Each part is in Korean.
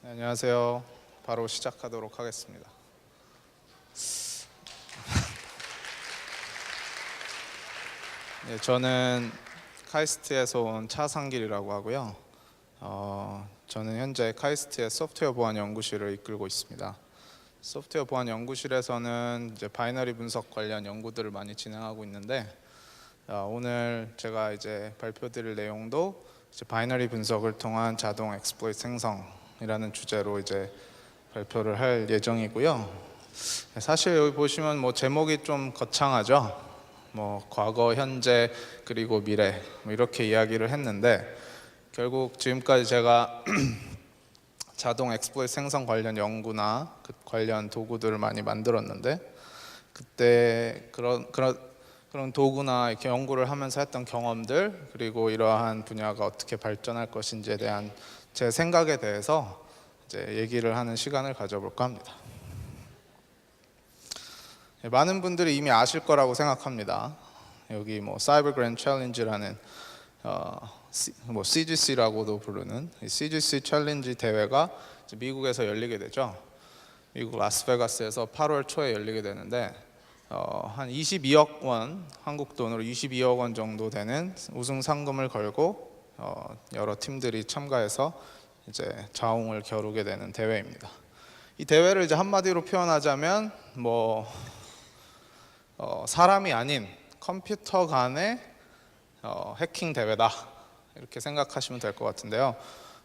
네, 안녕하세요. 바로 시작하도록 하겠습니다. 네, 저는 카이스트에서 온 차상길이라고 하고요. 저는 현재 카이스트의 소프트웨어 보안 연구실을 이끌고 있습니다. 소프트웨어 보안 연구실에서는 이제 바이너리 분석 관련 연구들을 많이 진행하고 있는데, 오늘 제가 이제 발표드릴 내용도 이제 바이너리 분석을 통한 자동 exploit 생성이라는 주제로 이제 발표를 할 예정이고요. 사실 여기 보시면 뭐 제목이 좀 거창하죠. 뭐 과거, 현재, 그리고 미래 뭐 이렇게 이야기를 했는데, 결국 지금까지 제가 자동 exploit 생성 관련 연구나 그 관련 도구들을 많이 만들었는데, 그때 그런 도구나 이렇게 연구를 하면서 했던 경험들, 그리고 이러한 분야가 어떻게 발전할 것인지에 대한 제 생각에 대해서 이제 얘기를 하는 시간을 가져볼까 합니다. 많은 분들이 이미 아실 거라고 생각합니다. 여기 뭐 사이버 그랜드 챌린지라는 뭐 CGC라고도 부르는 CGC 챌린지 대회가 미국에서 열리게 되죠. 미국 라스베가스에서 8월 초에 열리게 되는데, 한 22억 원, 한국 돈으로 22억 원 정도 되는 우승 상금을 걸고 여러 팀들이 참가해서 이제 자웅을 겨루게 되는 대회입니다. 이 대회를 이제 한마디로 표현하자면 뭐 사람이 아닌 컴퓨터 간의 해킹 대회다, 이렇게 생각하시면 될 것 같은데요.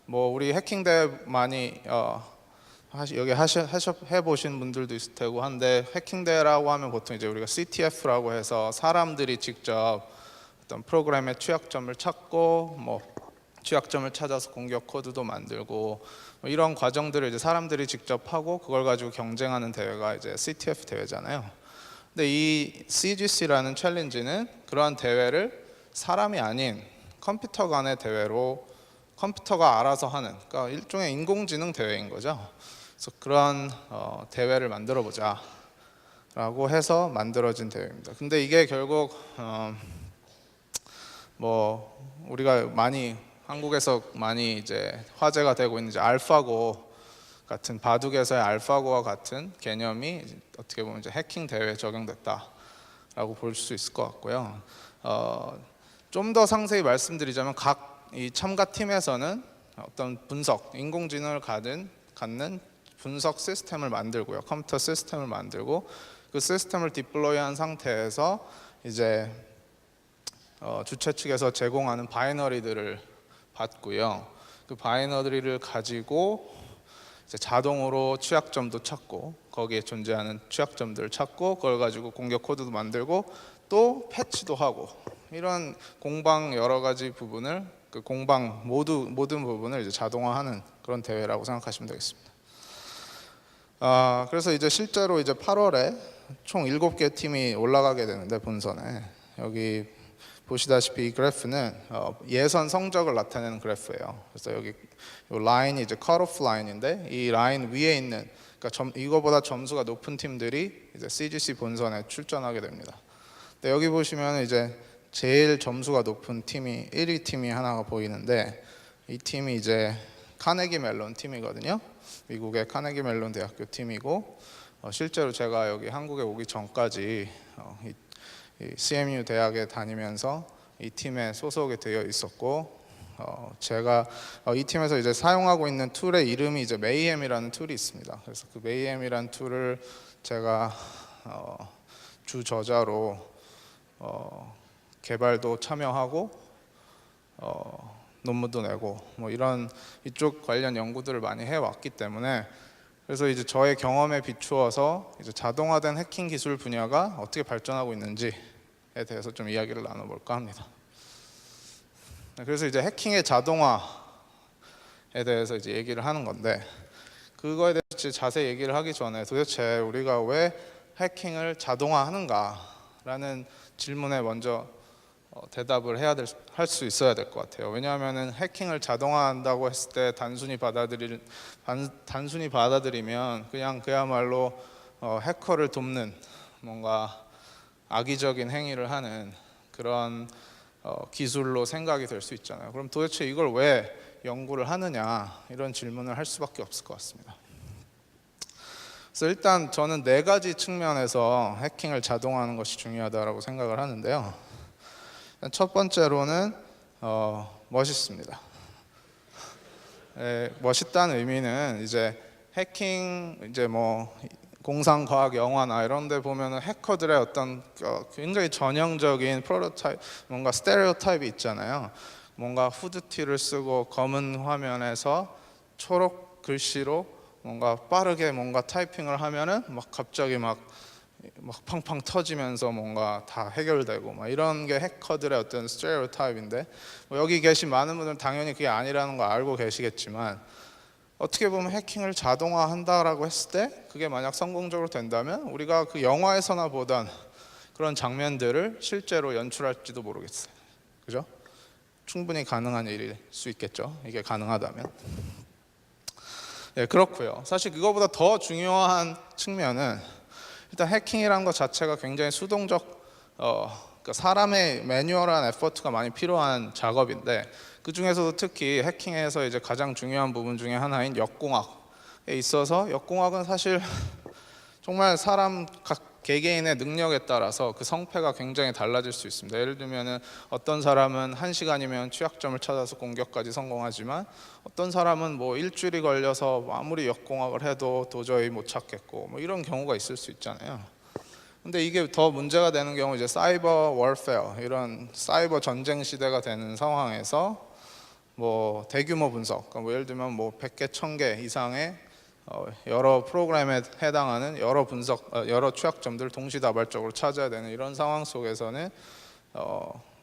뭐 우리 해킹 대회 많이 여기 해보신 분들도 있을 테고 한데, 해킹 대회라고 하면 보통 이제 우리가 CTF라고 해서 사람들이 직접 어떤 프로그램의 취약점을 찾고 뭐 취약점을 찾아서 공격 코드도 만들고 뭐 이런 과정들을 이제 사람들이 직접 하고 그걸 가지고 경쟁하는 대회가 이제 CTF 대회잖아요. 근데 이 CGC라는 챌린지는 그러한 대회를 사람이 아닌 컴퓨터 간의 대회로, 컴퓨터가 알아서 하는, 그러니까 일종의 인공지능 대회인 거죠. 그래서 그런 대회를 만들어 보자 라고 해서 만들어진 대회입니다. 근데 이게 결국 뭐 우리가 많이 한국에서 많이 이제 화제가 되고 있는 이제 알파고 같은, 바둑에서의 알파고와 같은 개념이 어떻게 보면 이제 해킹 대회에 적용됐다라고 볼 수 있을 것 같고요. 좀 더 상세히 말씀드리자면 각 이 참가팀에서는 어떤 분석, 인공지능을 갖는 분석 시스템을 만들고요. 컴퓨터 시스템을 만들고 그 시스템을 디플로이한 상태에서 이제 주최 측에서 제공하는 바이너리들을 받고요. 그 바이너리를 가지고 이제 자동으로 취약점도 찾고, 거기에 존재하는 취약점들을 찾고 그걸 가지고 공격 코드도 만들고 또 패치도 하고, 이런 공방 여러 가지 부분을, 그 공방 모든 부분을 이제 자동화하는 그런 대회라고 생각하시면 되겠습니다. 그래서 이제 실제로 이제 8월에 총 7개 팀이 올라가게 되는데, 본선에 여기 보시다시피 이 그래프는 예선 성적을 나타내는 그래프예요. 그래서 여기 이 라인이 이제 컷오프 라인인데, 이 라인 위에 있는, 그러니까 이거보다 점수가 높은 팀들이 이제 CGC 본선에 출전하게 됩니다. 근데 여기 보시면 이제 제일 점수가 높은 팀이 1위 팀이 하나가 보이는데, 이 팀이 이제 카네기 멜론 팀이거든요. 미국의 카네기 멜론 대학교 팀이고, 실제로 제가 여기 한국에 오기 전까지 이 CMU 대학에 다니면서 이 팀에 소속이 되어 있었고, 제가 이 팀에서 이제 사용하고 있는 툴의 이름이 이제 메이엠이라는 툴이 있습니다. 그래서 그 메이엠이라는 툴을 제가 주 저자로 개발도 참여하고 논문도 내고 뭐 이런 이쪽 관련 연구들을 많이 해왔기 때문에, 그래서 이제 저의 경험에 비추어서 이제 자동화된 해킹 기술 분야가 어떻게 발전하고 있는지에 대해서 좀 이야기를 나눠볼까 합니다. 그래서 이제 해킹의 자동화에 대해서 이제 얘기를 하는 건데, 그거에 대해서 자세히 얘기를 하기 전에 도대체 우리가 왜 해킹을 자동화하는가라는 질문에 먼저 대답을 할 수 있어야 될 것 같아요. 왜냐하면 해킹을 자동화한다고 했을 때 단순히 받아들이면 그냥 그야말로 해커를 돕는 뭔가 악의적인 행위를 하는 그런 기술로 생각이 될 수 있잖아요. 그럼 도대체 이걸 왜 연구를 하느냐 이런 질문을 할 수밖에 없을 것 같습니다. 그래서 일단 저는 4가지 측면에서 해킹을 자동화하는 것이 중요하다고 생각을 하는데요. 첫 번째로는 멋있습니다. 멋있다는 의미는 이제 해킹 이제 뭐 공상 과학 영화나 이런 데 보면은 해커들의 어떤 굉장히 전형적인 프로토타입, 뭔가 스테레오타입이 있잖아요. 뭔가 후드티를 쓰고 검은 화면에서 초록 글씨로 뭔가 빠르게 뭔가 타이핑을 하면은 막 갑자기 막 팡팡 터지면서 뭔가 다 해결되고 막 이런 게 해커들의 어떤 스테레오타입인데, 뭐 여기 계신 많은 분들은 당연히 그게 아니라는 거 알고 계시겠지만, 어떻게 보면 해킹을 자동화한다라고 했을 때 그게 만약 성공적으로 된다면 우리가 그 영화에서나 보던 그런 장면들을 실제로 연출할지도 모르겠어요. 그죠? 충분히 가능한 일일 수 있겠죠. 이게 가능하다면. 예, 그렇고요. 사실 그거보다 더 중요한 측면은 일단 해킹이라는 것 자체가 굉장히 수동적, 그러니까 사람의 매뉴얼한 에포트가 많이 필요한 작업인데, 그 중에서도 특히 해킹에서 이제 가장 중요한 부분 중에 하나인 역공학에 있어서, 역공학은 사실 정말 사람 각 개개인의 능력에 따라서 그 성패가 굉장히 달라질 수 있습니다. 예를 들면 어떤 사람은 1시간이면 취약점을 찾아서 공격까지 성공하지만, 어떤 사람은 뭐 일주일이 걸려서 아무리 역공학을 해도 도저히 못 찾겠고, 뭐 이런 경우가 있을 수 있잖아요. 근데 이게 더 문제가 되는 경우 이제 사이버 월페어, 이런 사이버 전쟁 시대가 되는 상황에서 뭐 대규모 분석, 그러니까 뭐 예를 들면 뭐 100개, 1000개 이상의 여러 프로그램에 해당하는 여러 분석, 여러 취약점들을 동시다발적으로 찾아야 되는 이런 상황 속에서는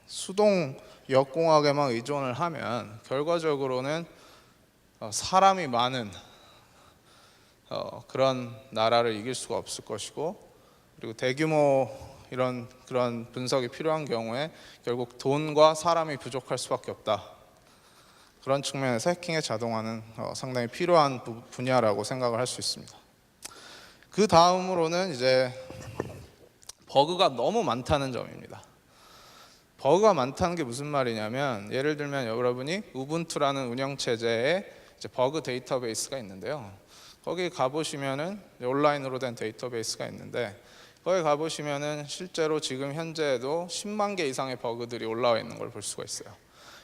수동 역공학에만 의존을 하면 결과적으로는 사람이 많은 그런 나라를 이길 수가 없을 것이고, 그리고 대규모 그런 분석이 필요한 경우에 결국 돈과 사람이 부족할 수밖에 없다. 그런 측면에서 해킹의 자동화는 상당히 필요한 분야라고 생각을 할 수 있습니다. 그 다음으로는 이제 버그가 너무 많다는 점입니다. 버그가 많다는 게 무슨 말이냐면, 예를 들면 여러분이 우분투라는 운영체제에 이제 버그 데이터베이스가 있는데요. 거기 가보시면은 온라인으로 된 데이터베이스가 있는데, 거기 가보시면은 실제로 지금 현재에도 10만 개 이상의 버그들이 올라와 있는 걸 볼 수가 있어요.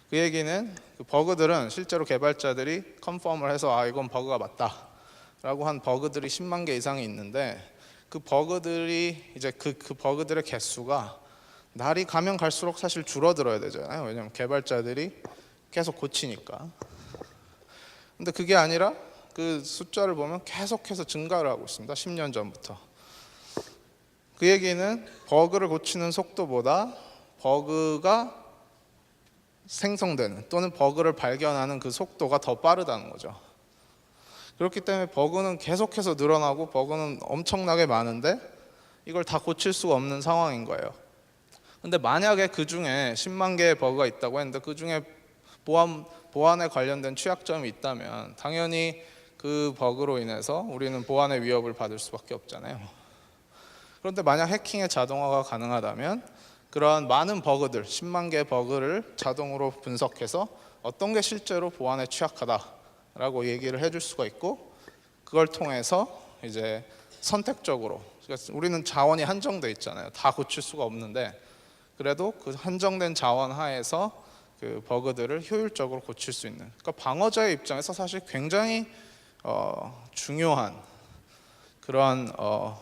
그 얘기는 그 버그들은 실제로 개발자들이 컨펌을 해서 이건 버그가 맞다 라고 한 버그들이 10만 개 이상이 있는데, 그 버그들이 이제 그 버그들의 개수가 날이 가면 갈수록 사실 줄어들어야 되잖아요. 왜냐하면 개발자들이 계속 고치니까. 근데 그게 아니라 그 숫자를 보면 계속해서 증가를 하고 있습니다. 10년 전부터. 그 얘기는 버그를 고치는 속도보다 버그가 생성되는 또는 버그를 발견하는 그 속도가 더 빠르다는 거죠. 그렇기 때문에 버그는 계속해서 늘어나고 버그는 엄청나게 많은데 이걸 다 고칠 수가 없는 상황인 거예요. 근데 만약에 그 중에 10만 개의 버그가 있다고 했는데 그 중에 보안에 관련된 취약점이 있다면 당연히 그 버그로 인해서 우리는 보안의 위협을 받을 수밖에 없잖아요. 그런데 만약 해킹의 자동화가 가능하다면 그러한 많은 버그들, 10만 개의 버그를 자동으로 분석해서 어떤 게 실제로 보안에 취약하다라고 얘기를 해줄 수가 있고, 그걸 통해서 이제 선택적으로, 그러니까 우리는 자원이 한정돼 있잖아요. 다 고칠 수가 없는데 그래도 그 한정된 자원 하에서 그 버그들을 효율적으로 고칠 수 있는, 그러니까 방어자의 입장에서 사실 굉장히 중요한 그러한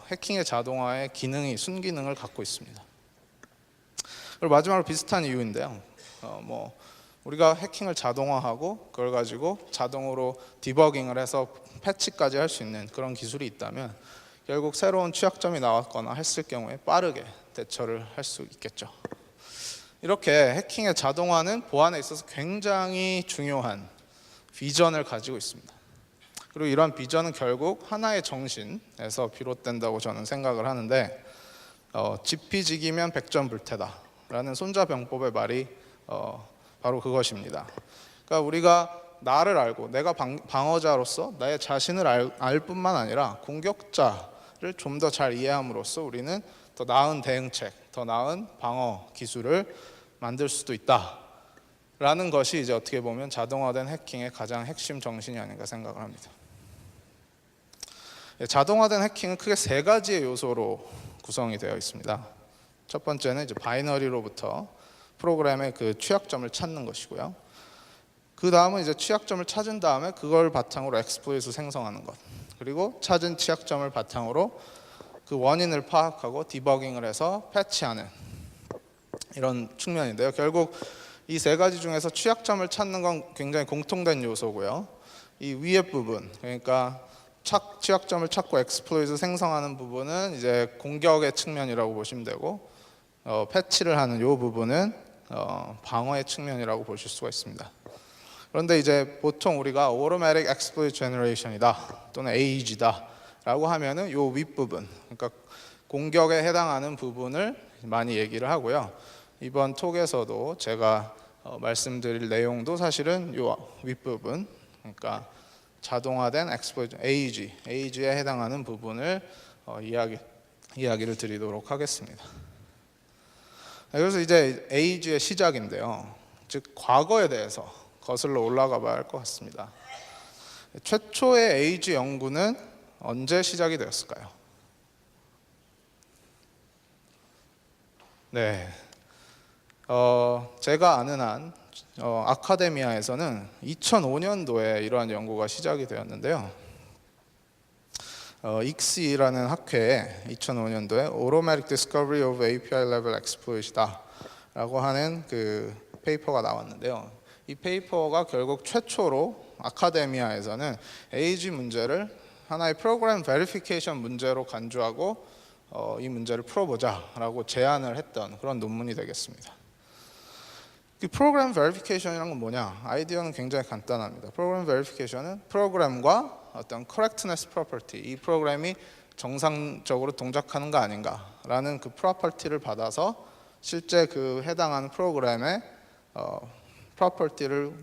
해킹의 자동화의 기능이, 순기능을 갖고 있습니다. 그리고 마지막으로 비슷한 이유인데요. 뭐 우리가 해킹을 자동화하고 그걸 가지고 자동으로 디버깅을 해서 패치까지 할 수 있는 그런 기술이 있다면 결국 새로운 취약점이 나왔거나 했을 경우에 빠르게 대처를 할 수 있겠죠. 이렇게 해킹의 자동화는 보안에 있어서 굉장히 중요한 비전을 가지고 있습니다. 그리고 이러한 비전은 결국 하나의 정신에서 비롯된다고 저는 생각을 하는데, 지피지기면 백전불태다 라는 손자병법의 말이 바로 그것입니다. 그러니까 우리가 나를 알고 내가 방어자로서 나의 자신을 알 뿐만 아니라 공격자를 좀 더 잘 이해함으로써 우리는 더 나은 대응책, 더 나은 방어 기술을 만들 수도 있다 라는 것이 이제 어떻게 보면 자동화된 해킹의 가장 핵심 정신이 아닌가 생각을 합니다. 자동화된 해킹은 크게 세 가지의 요소로 구성이 되어 있습니다. 첫 번째는 이제 바이너리로부터 프로그램의 그 취약점을 찾는 것이고요. 그 다음은 이제 취약점을 찾은 다음에 그걸 바탕으로 exploit을 생성하는 것. 그리고 찾은 취약점을 바탕으로 그 원인을 파악하고 디버깅을 해서 패치하는 이런 측면인데요. 결국 이 세 가지 중에서 취약점을 찾는 건 굉장히 공통된 요소고요. 이 위에 부분, 그러니까 취약점을 찾고 exploit을 생성하는 부분은 이제 공격의 측면이라고 보시면 되고, 패치를 하는 이 부분은 방어의 측면이라고 보실 수가 있습니다. 그런데 이제 보통 우리가 Automatic Exploit Generation이다 또는 AEG다 라고 하면은 이 윗부분, 그러니까 공격에 해당하는 부분을 많이 얘기를 하고요. 이번 톡에서도 제가 말씀드릴 내용도 사실은 이 윗부분, 그러니까 자동화된 exploit, AEG에 해당하는 부분을 이야기를 드리도록 하겠습니다. 그래서 이제 AEG의 시작인데요. 즉 과거에 대해서 거슬러 올라가 봐야 할 것 같습니다. 최초의 AEG 연구는 언제 시작이 되었을까요? 네, 제가 아는 한 아카데미아에서는 2005년도에 이러한 연구가 시작이 되었는데요. 익스라는 학회에 2005년도에 Automatic Discovery of API Level Exploit이다 라고 하는 그 페이퍼가 나왔는데요. 이 페이퍼가 결국 최초로 아카데미아에서는 AEG 문제를 하나의 프로그램 베리피케이션 문제로 간주하고 이 문제를 풀어보자 라고 제안을 했던 그런 논문이 되겠습니다. 이 프로그램 베리피케이션이란 건 뭐냐? 아이디어는 굉장히 간단합니다. 프로그램 베리피케이션은 프로그램과 어떤 correctness property, 이 프로그램이 정상적으로 동작하는 거 아닌가라는 그 프로퍼티를 받아서 실제 그 해당하는 프로그램의 프로퍼티를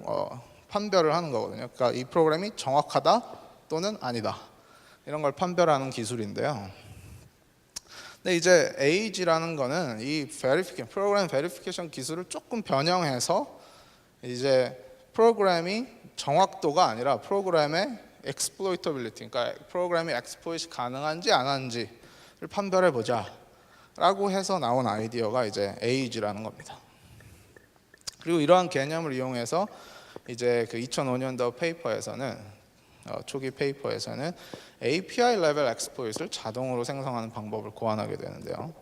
판별을 하는 거거든요. 그러니까 이 프로그램이 정확하다 또는 아니다 이런 걸 판별하는 기술인데요. 근데 이제 AEG라는 거는 이 프로그램 베리피케이션 기술을 조금 변형해서 이제 프로그램이 정확도가 아니라 프로그램의 exploitability, 그러니까 프로그램이 exploit이 가능한지 안 하는지를 판별해 보자 라고 해서 나온 아이디어가 이제 AEG라는 겁니다. 그리고 이러한 개념을 이용해서 이제 그 2005년도 페이퍼에서는 초기 페이퍼에서는 API level exploit을 자동으로 생성하는 방법을 고안하게 되는데요.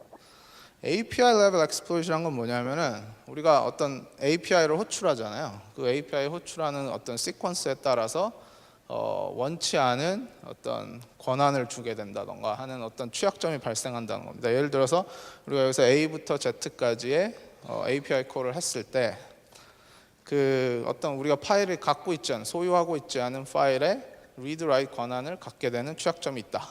API level exploit이란 건 뭐냐면은 우리가 어떤 API를 호출하잖아요. 그 API 호출하는 어떤 시퀀스에 따라서 원치 않은 어떤 권한을 주게 된다던가 하는 어떤 취약점이 발생한다는 겁니다. 예를 들어서 우리가 여기서 A부터 Z까지의 API 콜을 했을 때 그 어떤 우리가 파일을 갖고 있지 않은, 소유하고 있지 않은 파일에 read write 권한을 갖게 되는 취약점이 있다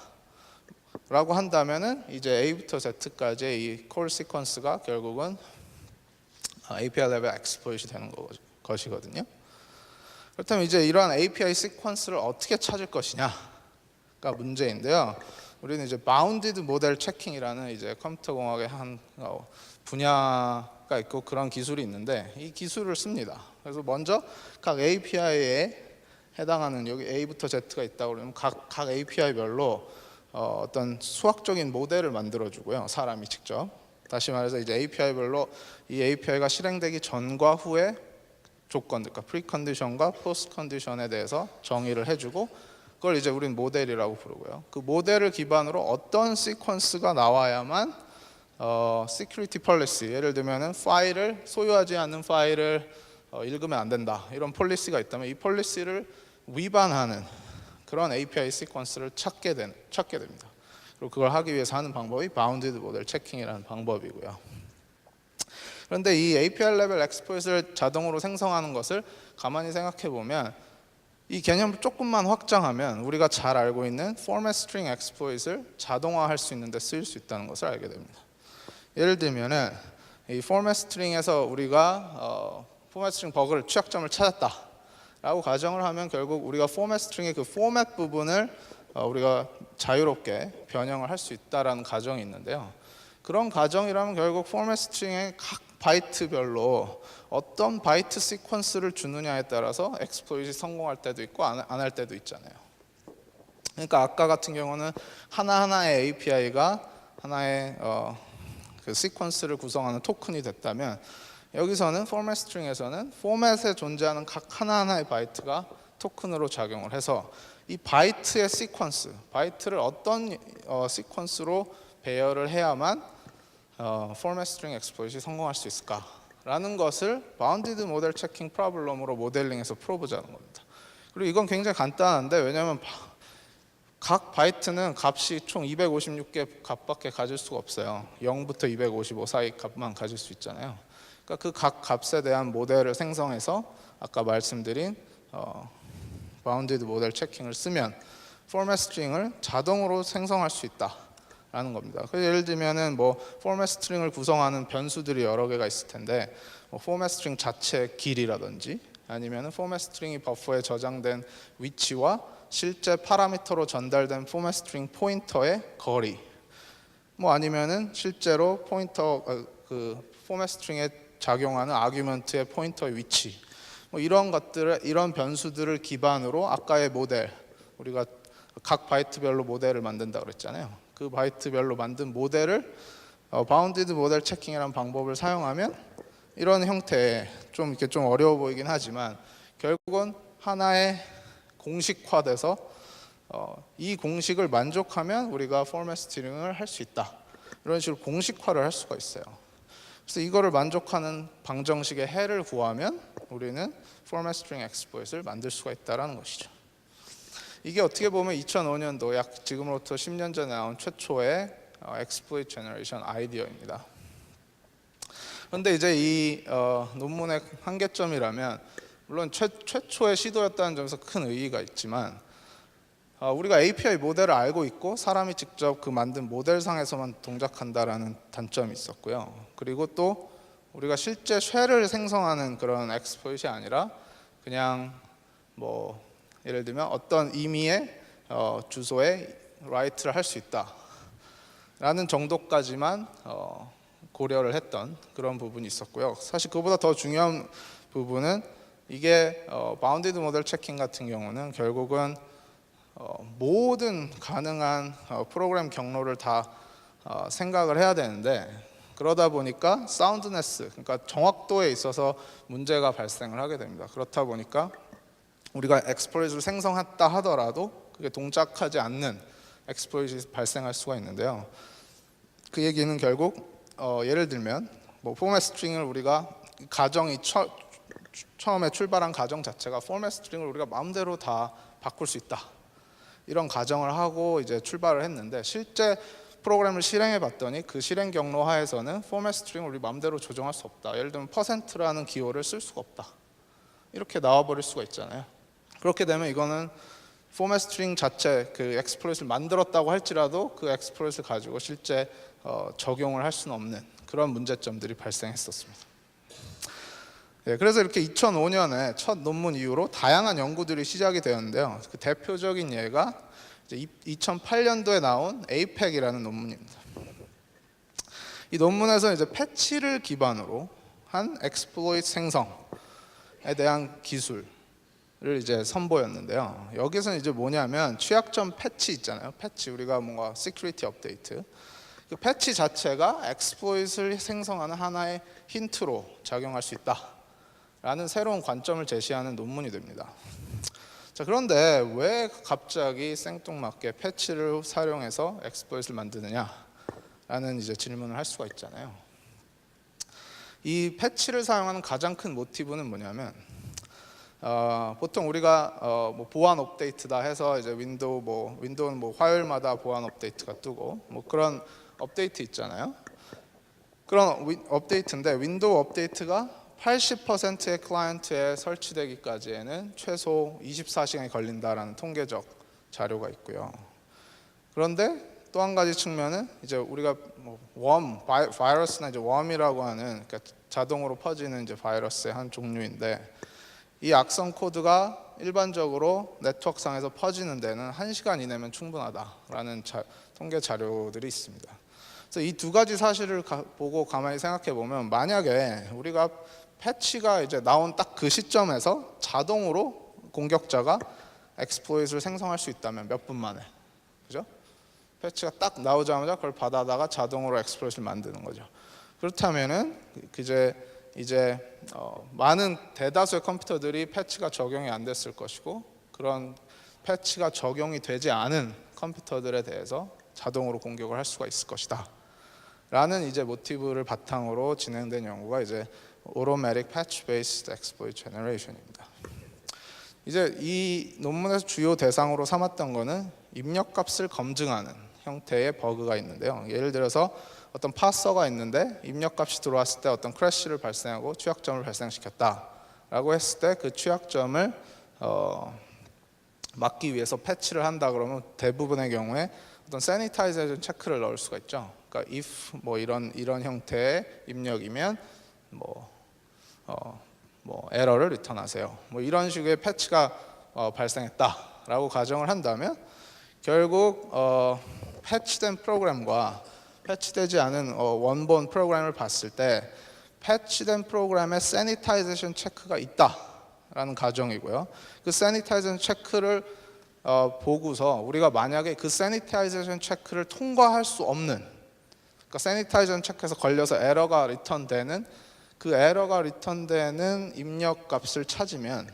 라고 한다면은 이제 A부터 Z까지의 이 콜 시퀀스가 결국은 API level exploit이 되는 것이거든요. 그렇다면 이제 이러한 API 시퀀스를 어떻게 찾을 것이냐가 문제인데요. 우리는 이제 bounded model checking이라는 이제 컴퓨터 공학의 한 분야가 있고 그런 기술이 있는데 이 기술을 씁니다. 그래서 먼저 각 API에 해당하는 여기 A부터 Z가 있다고 그러면 각 API별로 어떤 수학적인 모델을 만들어주고요. 사람이 직접. 다시 말해서 이제 API별로 이 API가 실행되기 전과 후에 조건들, 그러니까 프리컨디션과 포스트 컨디션에 대해서 정의를 해주고 그걸 이제 우리는 모델이라고 부르고요. 그 모델을 기반으로 어떤 시퀀스가 나와야만 security policy, 예를 들면은 파일을 소유하지 않는 파일을 읽으면 안 된다 이런 폴리시가 있다면 이 폴리시를 위반하는 그런 API 시퀀스를 찾게 됩니다. 그리고 그걸 하기 위해서 하는 방법이 bounded model checking이라는 방법이고요. 그런데 이 API level exploit을 자동으로 생성하는 것을 가만히 생각해 보면 이 개념을 조금만 확장하면 우리가 잘 알고 있는 format string exploit을 자동화할 수 있는 데 쓰일 수 있다는 것을 알게 됩니다. 예를 들면은 이 format string에서 우리가 format string 버그를 취약점을 찾았다 라고 가정을 하면 결국 우리가 format string의 그 format 부분을 우리가 자유롭게 변형을 할 수 있다라는 가정이 있는데요. 그런 가정이라면 결국 format string의 각 바이트별로 어떤 바이트 시퀀스를 주느냐에 따라서 exploit이 성공할 때도 있고 안 할 때도 있잖아요. 그러니까 아까 같은 경우는 하나하나의 API가 하나의 그 시퀀스를 구성하는 토큰이 됐다면, 여기서는 포맷 스트링에서는 포맷에 존재하는 각 하나하나의 바이트가 토큰으로 작용을 해서 이 바이트의 시퀀스, 바이트를 어떤 시퀀스로 배열을 해야만 포맷 스트링 exploit이 성공할 수 있을까라는 것을 바운디드 모델 체킹 프로블럼으로 모델링해서 풀어보자는 겁니다. 그리고 이건 굉장히 간단한데, 왜냐하면 각 바이트는 값이 총 256개 값밖에 가질 수가 없어요. 0부터 255 사이 값만 가질 수 있잖아요. 그러니까 그 각 값에 대한 모델을 생성해서 아까 말씀드린 바운디드 모델 체킹을 쓰면 포맷 스트링을 자동으로 생성할 수 있다라는 겁니다. 그래서 예를 들면은 뭐 포맷 스트링을 구성하는 변수들이 여러 개가 있을 텐데, 뭐 포맷 스트링 자체의 길이라든지, 아니면은 포맷 스트링이 버퍼에 저장된 위치와 실제 파라미터로 전달된 포맷 스트링 포인터의 거리, 뭐 아니면은 실제로 포인터 그 포맷 스트링에 작용하는 아규먼트의 포인터의 위치, 뭐 이런 것들을, 이런 변수들을 기반으로 아까의 모델, 우리가 각 바이트별로 모델을 만든다 그랬잖아요. 그 바이트별로 만든 모델을 바운디드 모델 체킹이라는 방법을 사용하면 이런 형태의, 좀 이렇게 좀 어려워 보이긴 하지만 결국은 하나의 공식화돼서 이 공식을 만족하면 우리가 포맷 스트링을 할 수 있다, 이런 식으로 공식화를 할 수가 있어요. 그래서 이거를 만족하는 방정식의 해를 구하면 우리는 포맷 스트링 exploit을 만들 수가 있다는 것이죠. 이게 어떻게 보면 2005년도 약 지금으로부터 10년 전에 나온 최초의 exploit generation 아이디어입니다. 그런데 이제 이 논문의 한계점이라면, 물론 최초의 시도였다는 점에서 큰 의의가 있지만, 우리가 API 모델을 알고 있고 사람이 직접 그 만든 모델상에서만 동작한다라는 단점이 있었고요. 그리고 또 우리가 실제 쉘을 생성하는 그런 exploit이 아니라 그냥 뭐 예를 들면 어떤 임의의 주소에 write를 할 수 있다라는 정도까지만 고려를 했던 그런 부분이 있었고요. 사실 그보다 더 중요한 부분은, 이게 바운디드 모델 체킹 같은 경우는 결국은 모든 가능한 프로그램 경로를 다 생각을 해야 되는데, 그러다 보니까 사운드네스, 그러니까 정확도에 있어서 문제가 발생을 하게 됩니다. 그렇다 보니까 우리가 exploit을 생성했다 하더라도 그게 동작하지 않는 exploit이 발생할 수가 있는데요. 그 얘기는 결국 예를 들면 뭐 포맷 스트링을 우리가 가정이 처음에 출발한 가정 자체가 포맷 스트링을 우리가 마음대로 다 바꿀 수 있다, 이런 가정을 하고 이제 출발을 했는데, 실제 프로그램을 실행해 봤더니 그 실행 경로 하에서는 포맷 스트링을 우리 마음대로 조정할 수 없다. 예를 들면 %라는 기호를 쓸 수가 없다, 이렇게 나와버릴 수가 있잖아요. 그렇게 되면 이거는 포맷 스트링 자체 그 exploit을 만들었다고 할지라도 그 exploit을 가지고 실제 적용을 할 수는 없는 그런 문제점들이 발생했었습니다. 네, 그래서 이렇게 2005년에 첫 논문 이후로 다양한 연구들이 시작이 되었는데요. 그 대표적인 예가 이제 2008년도에 나온 APEC이라는 논문입니다. 이 논문에서 이제 패치를 기반으로 한 exploit 생성에 대한 기술을 이제 선보였는데요. 여기서는 이제 뭐냐면 취약점 패치 있잖아요. 패치, 우리가 뭔가 security 업데이트, 그 패치 자체가 exploit을 생성하는 하나의 힌트로 작용할 수 있다라는 새로운 관점을 제시하는 논문이 됩니다. 자, 그런데 왜 갑자기 생뚱맞게 패치를 사용해서 exploit을 만드느냐라는 이제 질문을 할 수가 있잖아요. 이 패치를 사용하는 가장 큰 모티브는 뭐냐면, 보통 우리가 뭐 보안 업데이트다 해서 이제 윈도우는 뭐 화요일마다 보안 업데이트가 뜨고 뭐 그런 업데이트 있잖아요. 그런 업데이트인데, 윈도우 업데이트가 80%의 클라이언트에 설치되기까지에는 최소 24시간이 걸린다라는 통계적 자료가 있고요. 그런데 또 한 가지 측면은 이제 우리가 뭐 바이러스나 이제 웜이라고 하는, 그러니까 자동으로 퍼지는 이제 바이러스의 한 종류인데, 이 악성 코드가 일반적으로 네트워크상에서 퍼지는 데는 1시간 이내면 충분하다라는 통계 자료들이 있습니다. 그래서 이 두 가지 사실을 보고 가만히 생각해 보면, 만약에 우리가 패치가 이제 나온 딱 그 시점에서 자동으로 공격자가 exploit을 생성할 수 있다면, 몇 분 만에, 그죠? 패치가 딱 나오자마자 그걸 받아다가 자동으로 exploit을 만드는 거죠. 그렇다면은 이제 많은 대다수의 컴퓨터들이 패치가 적용이 안 됐을 것이고, 그런 패치가 적용이 되지 않은 컴퓨터들에 대해서 자동으로 공격을 할 수가 있을 것이다 라는 이제 모티브를 바탕으로 진행된 연구가 이제 Automatic Patch Based Exploit Generation입니다. 이제 이 논문에서 주요 대상으로 삼았던 거는 입력값을 검증하는 형태의 버그가 있는데요. 예를 들어서 어떤 파서가 있는데 입력값이 들어왔을 때 어떤 크래시를 발생하고 취약점을 발생시켰다 라고 했을 때, 그 취약점을 막기 위해서 패치를 한다 그러면 대부분의 경우에 어떤 sanitization 체크를 넣을 수가 있죠. 그러니까 if 뭐 이런 형태의 입력이면 에러를 리턴하세요, 뭐 이런 식의 패치가 발생했다라고 가정을 한다면, 결국 패치된 프로그램과 패치되지 않은 원본 프로그램을 봤을 때 패치된 프로그램에 sanitization 체크가 있다라는 가정이고요. 그 sanitization 체크를 보고서 우리가 만약에 그 sanitization 체크를 통과할 수 없는, 그러니까 sanitization 체크에서 걸려서 에러가 리턴되는, 그 에러가 리턴되는 입력값을 찾으면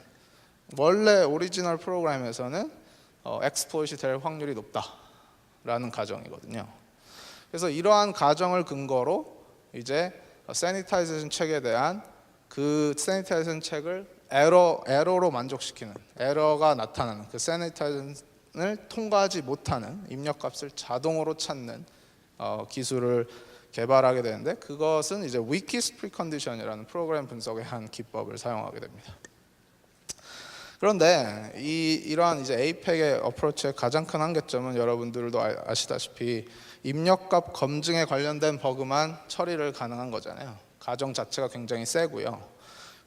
원래 오리지널 프로그램에서는 exploit이 될 확률이 높다라는 가정이거든요. 그래서 이러한 가정을 근거로 이제 sanitization 체크에 대한 그 sanitization 체크를 에러로 만족시키는, 에러가 나타나는 그 sanitization을 통과하지 못하는 입력값을 자동으로 찾는 기술을 개발하게 되는데, 그것은 이제 Wikis Precondition이라는 프로그램 분석의 한 기법을 사용하게 됩니다. 그런데 이러한 이제 APEC의 어프로치의 가장 큰 한계점은 여러분들도 아시다시피 입력값 검증에 관련된 버그만 처리를 가능한 거잖아요. 가정 자체가 굉장히 세고요.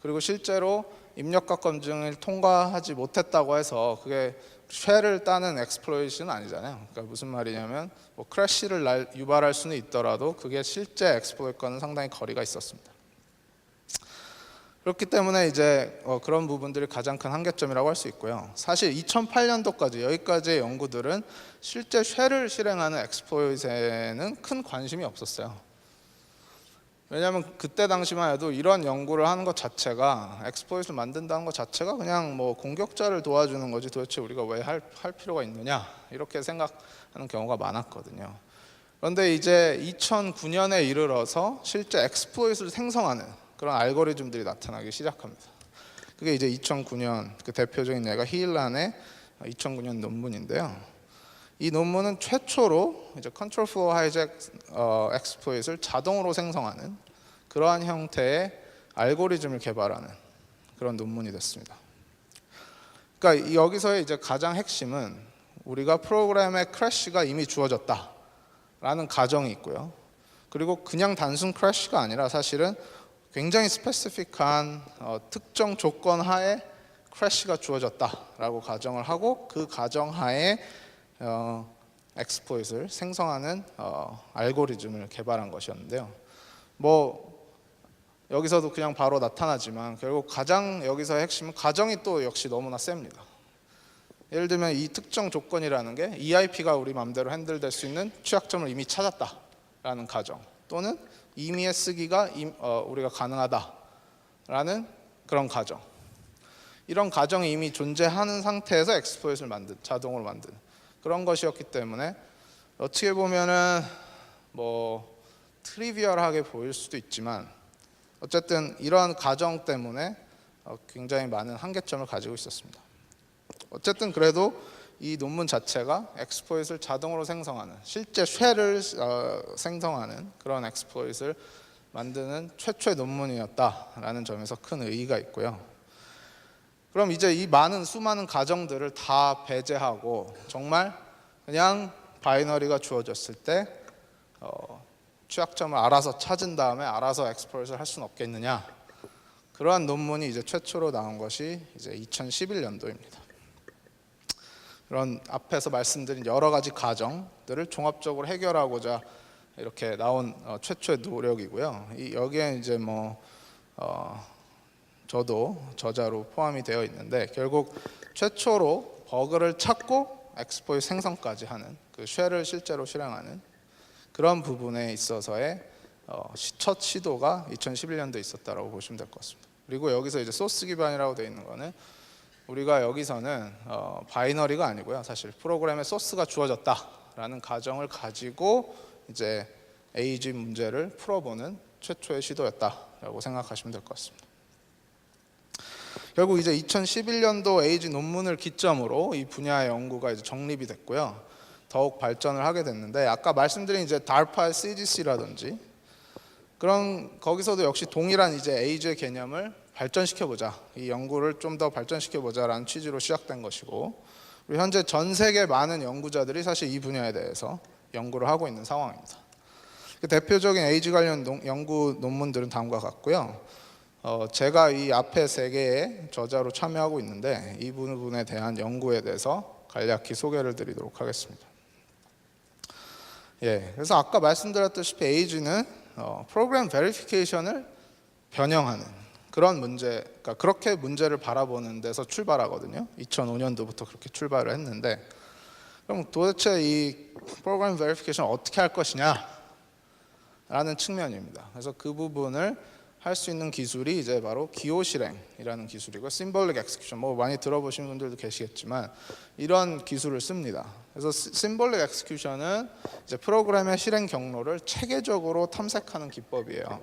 그리고 실제로 입력값 검증을 통과하지 못했다고 해서 그게 쉐를 따는 exploit은 아니잖아요. 그러니까 무슨 말이냐면 뭐 크래시를 유발할 수는 있더라도 그게 실제 exploit과는 상당히 거리가 있었습니다. 그렇기 때문에 이제 그런 부분들이 가장 큰 한계점이라고 할 수 있고요. 사실 2008년도까지 여기까지의 연구들은 실제 쉐를 실행하는 exploit에는 큰 관심이 없었어요. 왜냐하면 그때 당시만 해도 이런 연구를 하는 것 자체가, exploit을 만든다는 것 자체가 그냥 뭐 공격자를 도와주는 거지 도대체 우리가 왜 할 필요가 있느냐, 이렇게 생각하는 경우가 많았거든요. 그런데 이제 2009년에 이르러서 실제 exploit을 생성하는 그런 알고리즘들이 나타나기 시작합니다. 그게 이제 2009년 그 대표적인 예가 히일란의 2009년 논문인데요. 이 논문은 최초로 이제 컨트롤 플로우 하이잭 exploit을 자동으로 생성하는 그러한 형태의 알고리즘을 개발하는 그런 논문이 됐습니다. 그러니까 여기서의 이제 가장 핵심은 우리가 프로그램의 크래시가 이미 주어졌다라는 가정이 있고요. 그리고 그냥 단순 크래시가 아니라 사실은 굉장히 스페시픽한 특정 조건 하에 크래시가 주어졌다라고 가정을 하고, 그 가정 하에 exploit을 생성하는 알고리즘을 개발한 것이었는데요. 뭐 여기서도 그냥 바로 나타나지만 결국 가장 여기서의 핵심은 가정이 또 역시 너무나 셉니다. 예를 들면 이 특정 조건이라는 게 EIP가 우리 마음대로 핸들될 수 있는 취약점을 이미 찾았다라는 가정, 또는 임의의 쓰기가 우리가 가능하다라는 그런 가정, 이런 가정이 이미 존재하는 상태에서 exploit을 자동으로 만드는 그런 것이었기 때문에 어떻게 보면은 뭐 트리비얼하게 보일 수도 있지만 어쨌든 이러한 가정 때문에 굉장히 많은 한계점을 가지고 있었습니다. 어쨌든 그래도 이 논문 자체가 exploit을 자동으로 생성하는, 실제 쉐를 생성하는 그런 exploit을 만드는 최초의 논문이었다라는 점에서 큰 의의가 있고요. 그럼 이제 이 수많은 가정들을 다 배제하고 정말 그냥 바이너리가 주어졌을 때 취약점을 알아서 찾은 다음에 알아서 exploit을 할 수는 없겠느냐, 그러한 논문이 이제 최초로 나온 것이 이제 2011년도입니다. 그런 앞에서 말씀드린 여러 가지 가정들을 종합적으로 해결하고자 이렇게 나온 최초의 노력이고요. 여기에 이제 저도 저자로 포함이 되어 있는데, 결국 최초로 버그를 찾고 엑스플로이트 생성까지 하는 그 쉘을 실제로 실행하는 그런 부분에 있어서의 첫 시도가 2011년도에 있었다라고 보시면 될 것 같습니다. 그리고 여기서 이제 소스 기반이라고 되어 있는 거는, 우리가 여기서는 바이너리가 아니고요, 사실 프로그램에 소스가 주어졌다라는 가정을 가지고 이제 에이지 문제를 풀어보는 최초의 시도였다라고 생각하시면 될 것 같습니다. 결국 이제 2011년도 에이지 논문을 기점으로 이 분야의 연구가 이제 정립이 됐고요. 더욱 발전을 하게 됐는데, 아까 말씀드린 이제 DARPA의 CGC라든지 그런, 거기서도 역시 동일한 이제 에이지의 개념을 발전시켜 보자, 이 연구를 좀 더 발전시켜 보자라는 취지로 시작된 것이고, 그리고 현재 전 세계 많은 연구자들이 사실 이 분야에 대해서 연구를 하고 있는 상황입니다. 대표적인 에이지 관련 연구 논문들은 다음과 같고요. 제가 이 앞에 3개의 저자로 참여하고 있는데, 이 부분에 대한 연구에 대해서 간략히 소개를 드리도록 하겠습니다. 그래서 아까 말씀드렸다시피 에이지는 프로그램 베리피케이션을 변형하는 그런 문제, 그러니까 그렇게 문제를 바라보는 데서 출발하거든요. 2005년도부터 그렇게 출발을 했는데, 그럼 도대체 이 프로그램 베리피케이션을 어떻게 할 것이냐 라는 측면입니다. 그래서 그 부분을 할 수 있는 기술이 이제 바로 기호 실행이라는 기술이고, 심볼릭 엑스큐션, 많이 들어보신 분들도 계시겠지만 이런 기술을 씁니다. 그래서 심볼릭 엑스큐션은 이제 프로그램의 실행 경로를 체계적으로 탐색하는 기법이에요.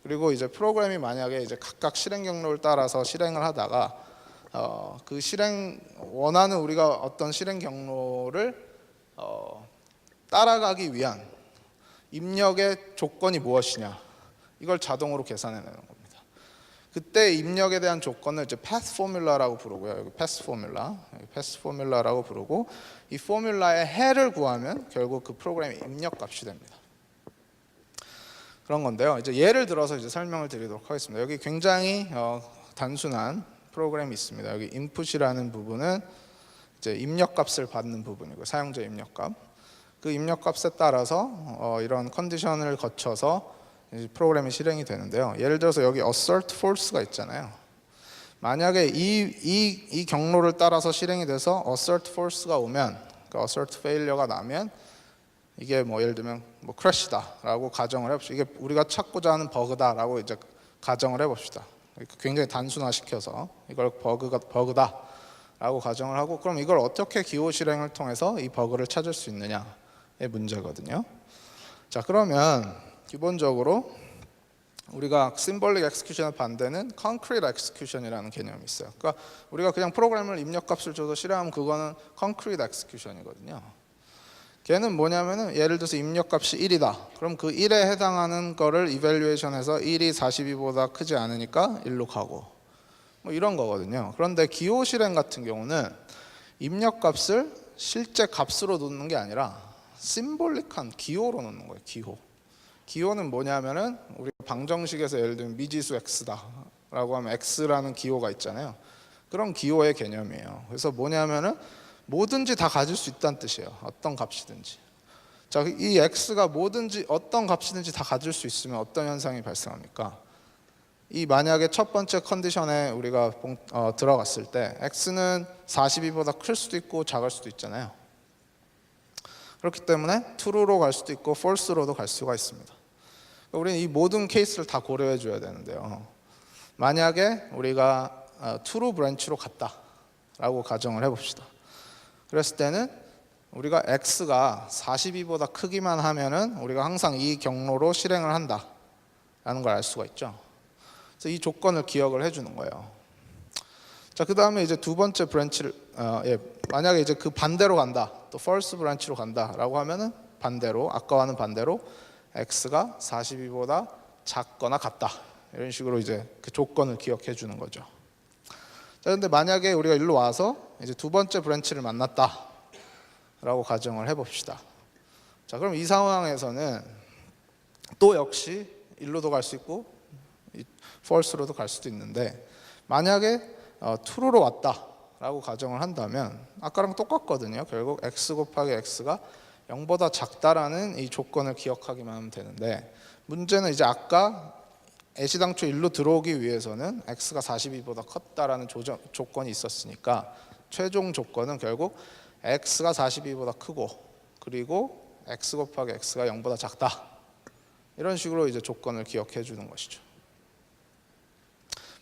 그리고 이제 프로그램이 만약에 이제 각각 실행 경로를 따라서 실행을 하다가 그 원하는 우리가 어떤 실행 경로를 따라가기 위한 입력의 조건이 무엇이냐, 이걸 자동으로 계산해내는 겁니다. 그때 입력에 대한 조건을 이제 path formula라고 부르고요. 여기 path formula라고 부르고, 이 포뮬라의 해를 구하면 결국 그 프로그램의 입력 값이 됩니다. 그런 건데요. 이제 예를 들어서 이제 설명을 드리도록 하겠습니다. 여기 굉장히 단순한 프로그램이 있습니다. 여기 input이라는 부분은 이제 입력 값을 받는 부분이고, 사용자 입력 값. 그 입력 값에 따라서 이런 컨디션을 거쳐서 프로그램이 실행이 되는데요. 예를 들어서 여기 assert false가 있잖아요. 만약에 이 경로를 따라서 실행이 돼서 assert false가 오면, 그러니까 assert failure가 나면 이게 예를 들면 crash다라고 가정을 해봅시다. 이게 우리가 찾고자 하는 버그다라고 이제 가정을 해봅시다. 굉장히 단순화시켜서 이걸 버그다라고 가정을 하고, 그럼 이걸 어떻게 기호 실행을 통해서 이 버그를 찾을 수 있느냐의 문제거든요. 자, 그러면 기본적으로 우리가 심볼릭 엑스큐션의 반대는 concrete execution이라는 개념이 있어요. 그러니까 우리가 그냥 프로그램을 입력값을 줘서 실행하면 그거는 concrete execution이거든요. 걔는 뭐냐면은, 예를 들어서 입력값이 1이다. 그럼 그 1에 해당하는 거를 이밸류에이션해서 1이 42보다 크지 않으니까 1로 가고, 이런 거거든요. 그런데 기호 실행 같은 경우는 입력값을 실제 값으로 놓는 게 아니라 심볼릭한 기호로 놓는 거예요. 기호는 뭐냐면은, 우리가 방정식에서 예를 들면 미지수 x다라고 하면 x라는 기호가 있잖아요. 그런 기호의 개념이에요. 그래서 뭐냐면은 뭐든지 다 가질 수 있다는 뜻이에요. 어떤 값이든지. 자, 이 x가 뭐든지 어떤 값이든지 다 가질 수 있으면 어떤 현상이 발생합니까? 이 만약에 첫 번째 컨디션에 우리가 들어갔을 때 x는 42보다 클 수도 있고 작을 수도 있잖아요. 그렇기 때문에 true로 갈 수도 있고 false로도 갈 수가 있습니다. 우리는 이 모든 케이스를 다 고려해 줘야 되는데요. 만약에 우리가 true branch로 갔다라고 가정을 해봅시다. 그랬을 때는 우리가 x가 42보다 크기만 하면은 우리가 항상 이 경로로 실행을 한다라는 걸 알 수가 있죠. 그래서 이 조건을 기억을 해주는 거예요. 자, 그 다음에 이제 두 번째 브랜치를 만약에 이제 그 반대로 간다, 또 false branch로 간다라고 하면은 반대로, 아까와는 반대로 x가 42보다 작거나 같다, 이런 식으로 이제 그 조건을 기억해 주는 거죠. 자, 근데 만약에 우리가 일로 와서 이제 두 번째 브랜치를 만났다라고 가정을 해봅시다. 자, 그럼 이 상황에서는 또 역시 일로도 갈 수 있고 false로도 갈 수도 있는데, 만약에 true로 왔다라고 가정을 한다면 아까랑 똑같거든요. 결국 x 곱하기 x가 0보다 작다라는 이 조건을 기억하기만 하면 되는데, 문제는 이제 아까 애시당초 1로 들어오기 위해서는 x가 42보다 컸다라는 조건이 있었으니까 최종 조건은 결국 x가 42보다 크고 그리고 x 곱하기 x가 0보다 작다, 이런 식으로 이제 조건을 기억해 주는 것이죠.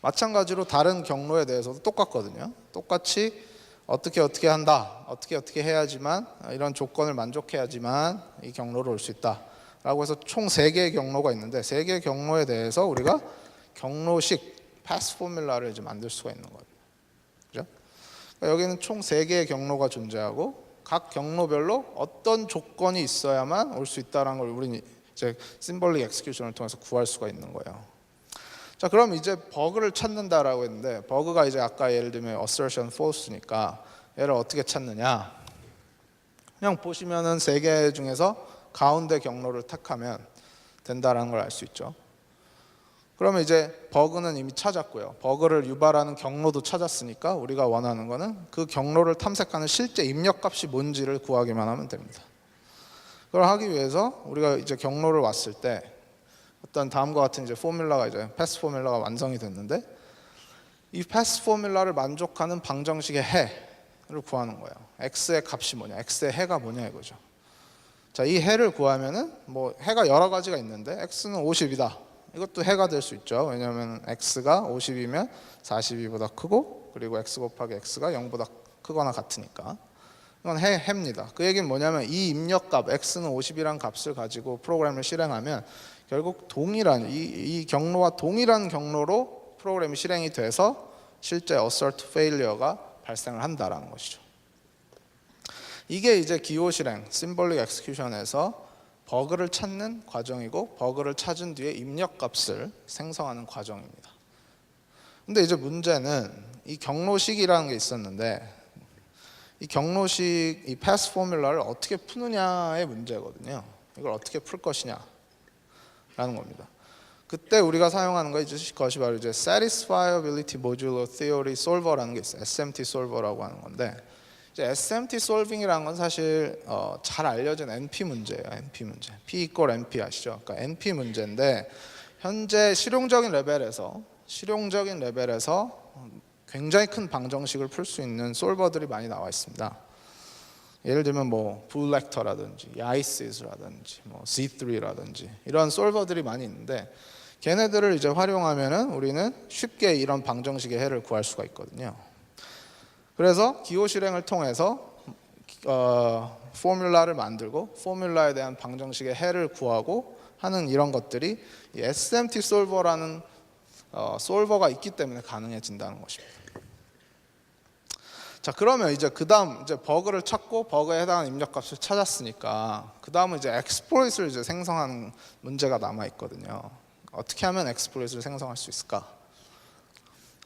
마찬가지로 다른 경로에 대해서도 똑같거든요. 똑같이 어떻게 한다, 어떻게 해야지만, 이런 조건을 만족해야지만 이 경로로 올 수 있다 라고 해서 총 3개의 경로가 있는데, 3개의 경로에 대해서 우리가 경로식 패스 포뮬라를 이제 만들 수가 있는 거예요. 그죠? 그러니까 여기는 총 3개의 경로가 존재하고 각 경로별로 어떤 조건이 있어야만 올 수 있다는 걸 우리는 이제 심볼릭 엑스큐션을 통해서 구할 수가 있는 거예요. 자, 그럼 이제 버그를 찾는다라고 했는데, 버그가 이제 아까 예를 들면 assertion false니까 얘를 어떻게 찾느냐? 그냥 보시면은 3개 중에서 가운데 경로를 택하면 된다라는 걸 알 수 있죠. 그러면 이제 버그는 이미 찾았고요. 버그를 유발하는 경로도 찾았으니까 우리가 원하는 거는 그 경로를 탐색하는 실제 입력값이 뭔지를 구하기만 하면 됩니다. 그걸 하기 위해서 우리가 이제 경로를 왔을 때 어떤 다음과 같은 이제 포뮬라가, 이제 패스 포뮬라가 완성이 됐는데, 이 패스 포뮬라를 만족하는 방정식의 해를 구하는 거예요. x의 값이 뭐냐, x의 해가 뭐냐 이거죠. 자, 이 해를 구하면은 뭐 해가 여러 가지가 있는데 x는 50이다. 이것도 해가 될 수 있죠. 왜냐하면 x가 50이면 42보다 크고 그리고 x 곱하기 x가 0보다 크거나 같으니까. 이건 해입니다. 그 얘기는 뭐냐면 이 입력값 x는 50이라는 값을 가지고 프로그램을 실행하면 결국 동일한 이 경로와 동일한 경로로 프로그램이 실행이 돼서 실제 assert failure가 발생을 한다라는 것이죠. 이게 이제 기호 실행, symbolic execution에서 버그를 찾는 과정이고, 버그를 찾은 뒤에 입력값을 생성하는 과정입니다. 근데 이제 문제는 이 경로식이라는 게 있었는데, 이 경로식, 이 패스 포뮬라를 어떻게 푸느냐의 문제거든요. 이걸 어떻게 풀 것이냐 라는 겁니다. 그때 우리가 사용하는 것이 바로 이제 Satisfiability Modular Theory Solver라는 게 있어요. SMT Solver라고 하는 건데, 이제 SMT Solving이라는 건 사실 잘 알려진 NP 문제예요. NP 문제. P equal NP 아시죠? 그러니까 NP 문제인데, 현재 실용적인 레벨에서 굉장히 큰 방정식을 풀 수 있는 솔버들이 많이 나와 있습니다. 예를 들면 뭐 블랙터라든지 야이시스라든지 뭐 Z3라든지 이런 솔버들이 많이 있는데, 걔네들을 이제 활용하면은 우리는 쉽게 이런 방정식의 해를 구할 수가 있거든요. 그래서 기호 실행을 통해서 포뮬라를 만들고 포뮬라에 대한 방정식의 해를 구하고 하는 이런 것들이 이 SMT 솔버라는 솔버가 있기 때문에 가능해진다는 것입니다. 자, 그러면 이제 그다음 이제 버그를 찾고 버그에 해당하는 입력값을 찾았으니까 그다음은 이제 exploit을 이제 생성하는 문제가 남아 있거든요. 어떻게 하면 exploit을 생성할 수 있을까?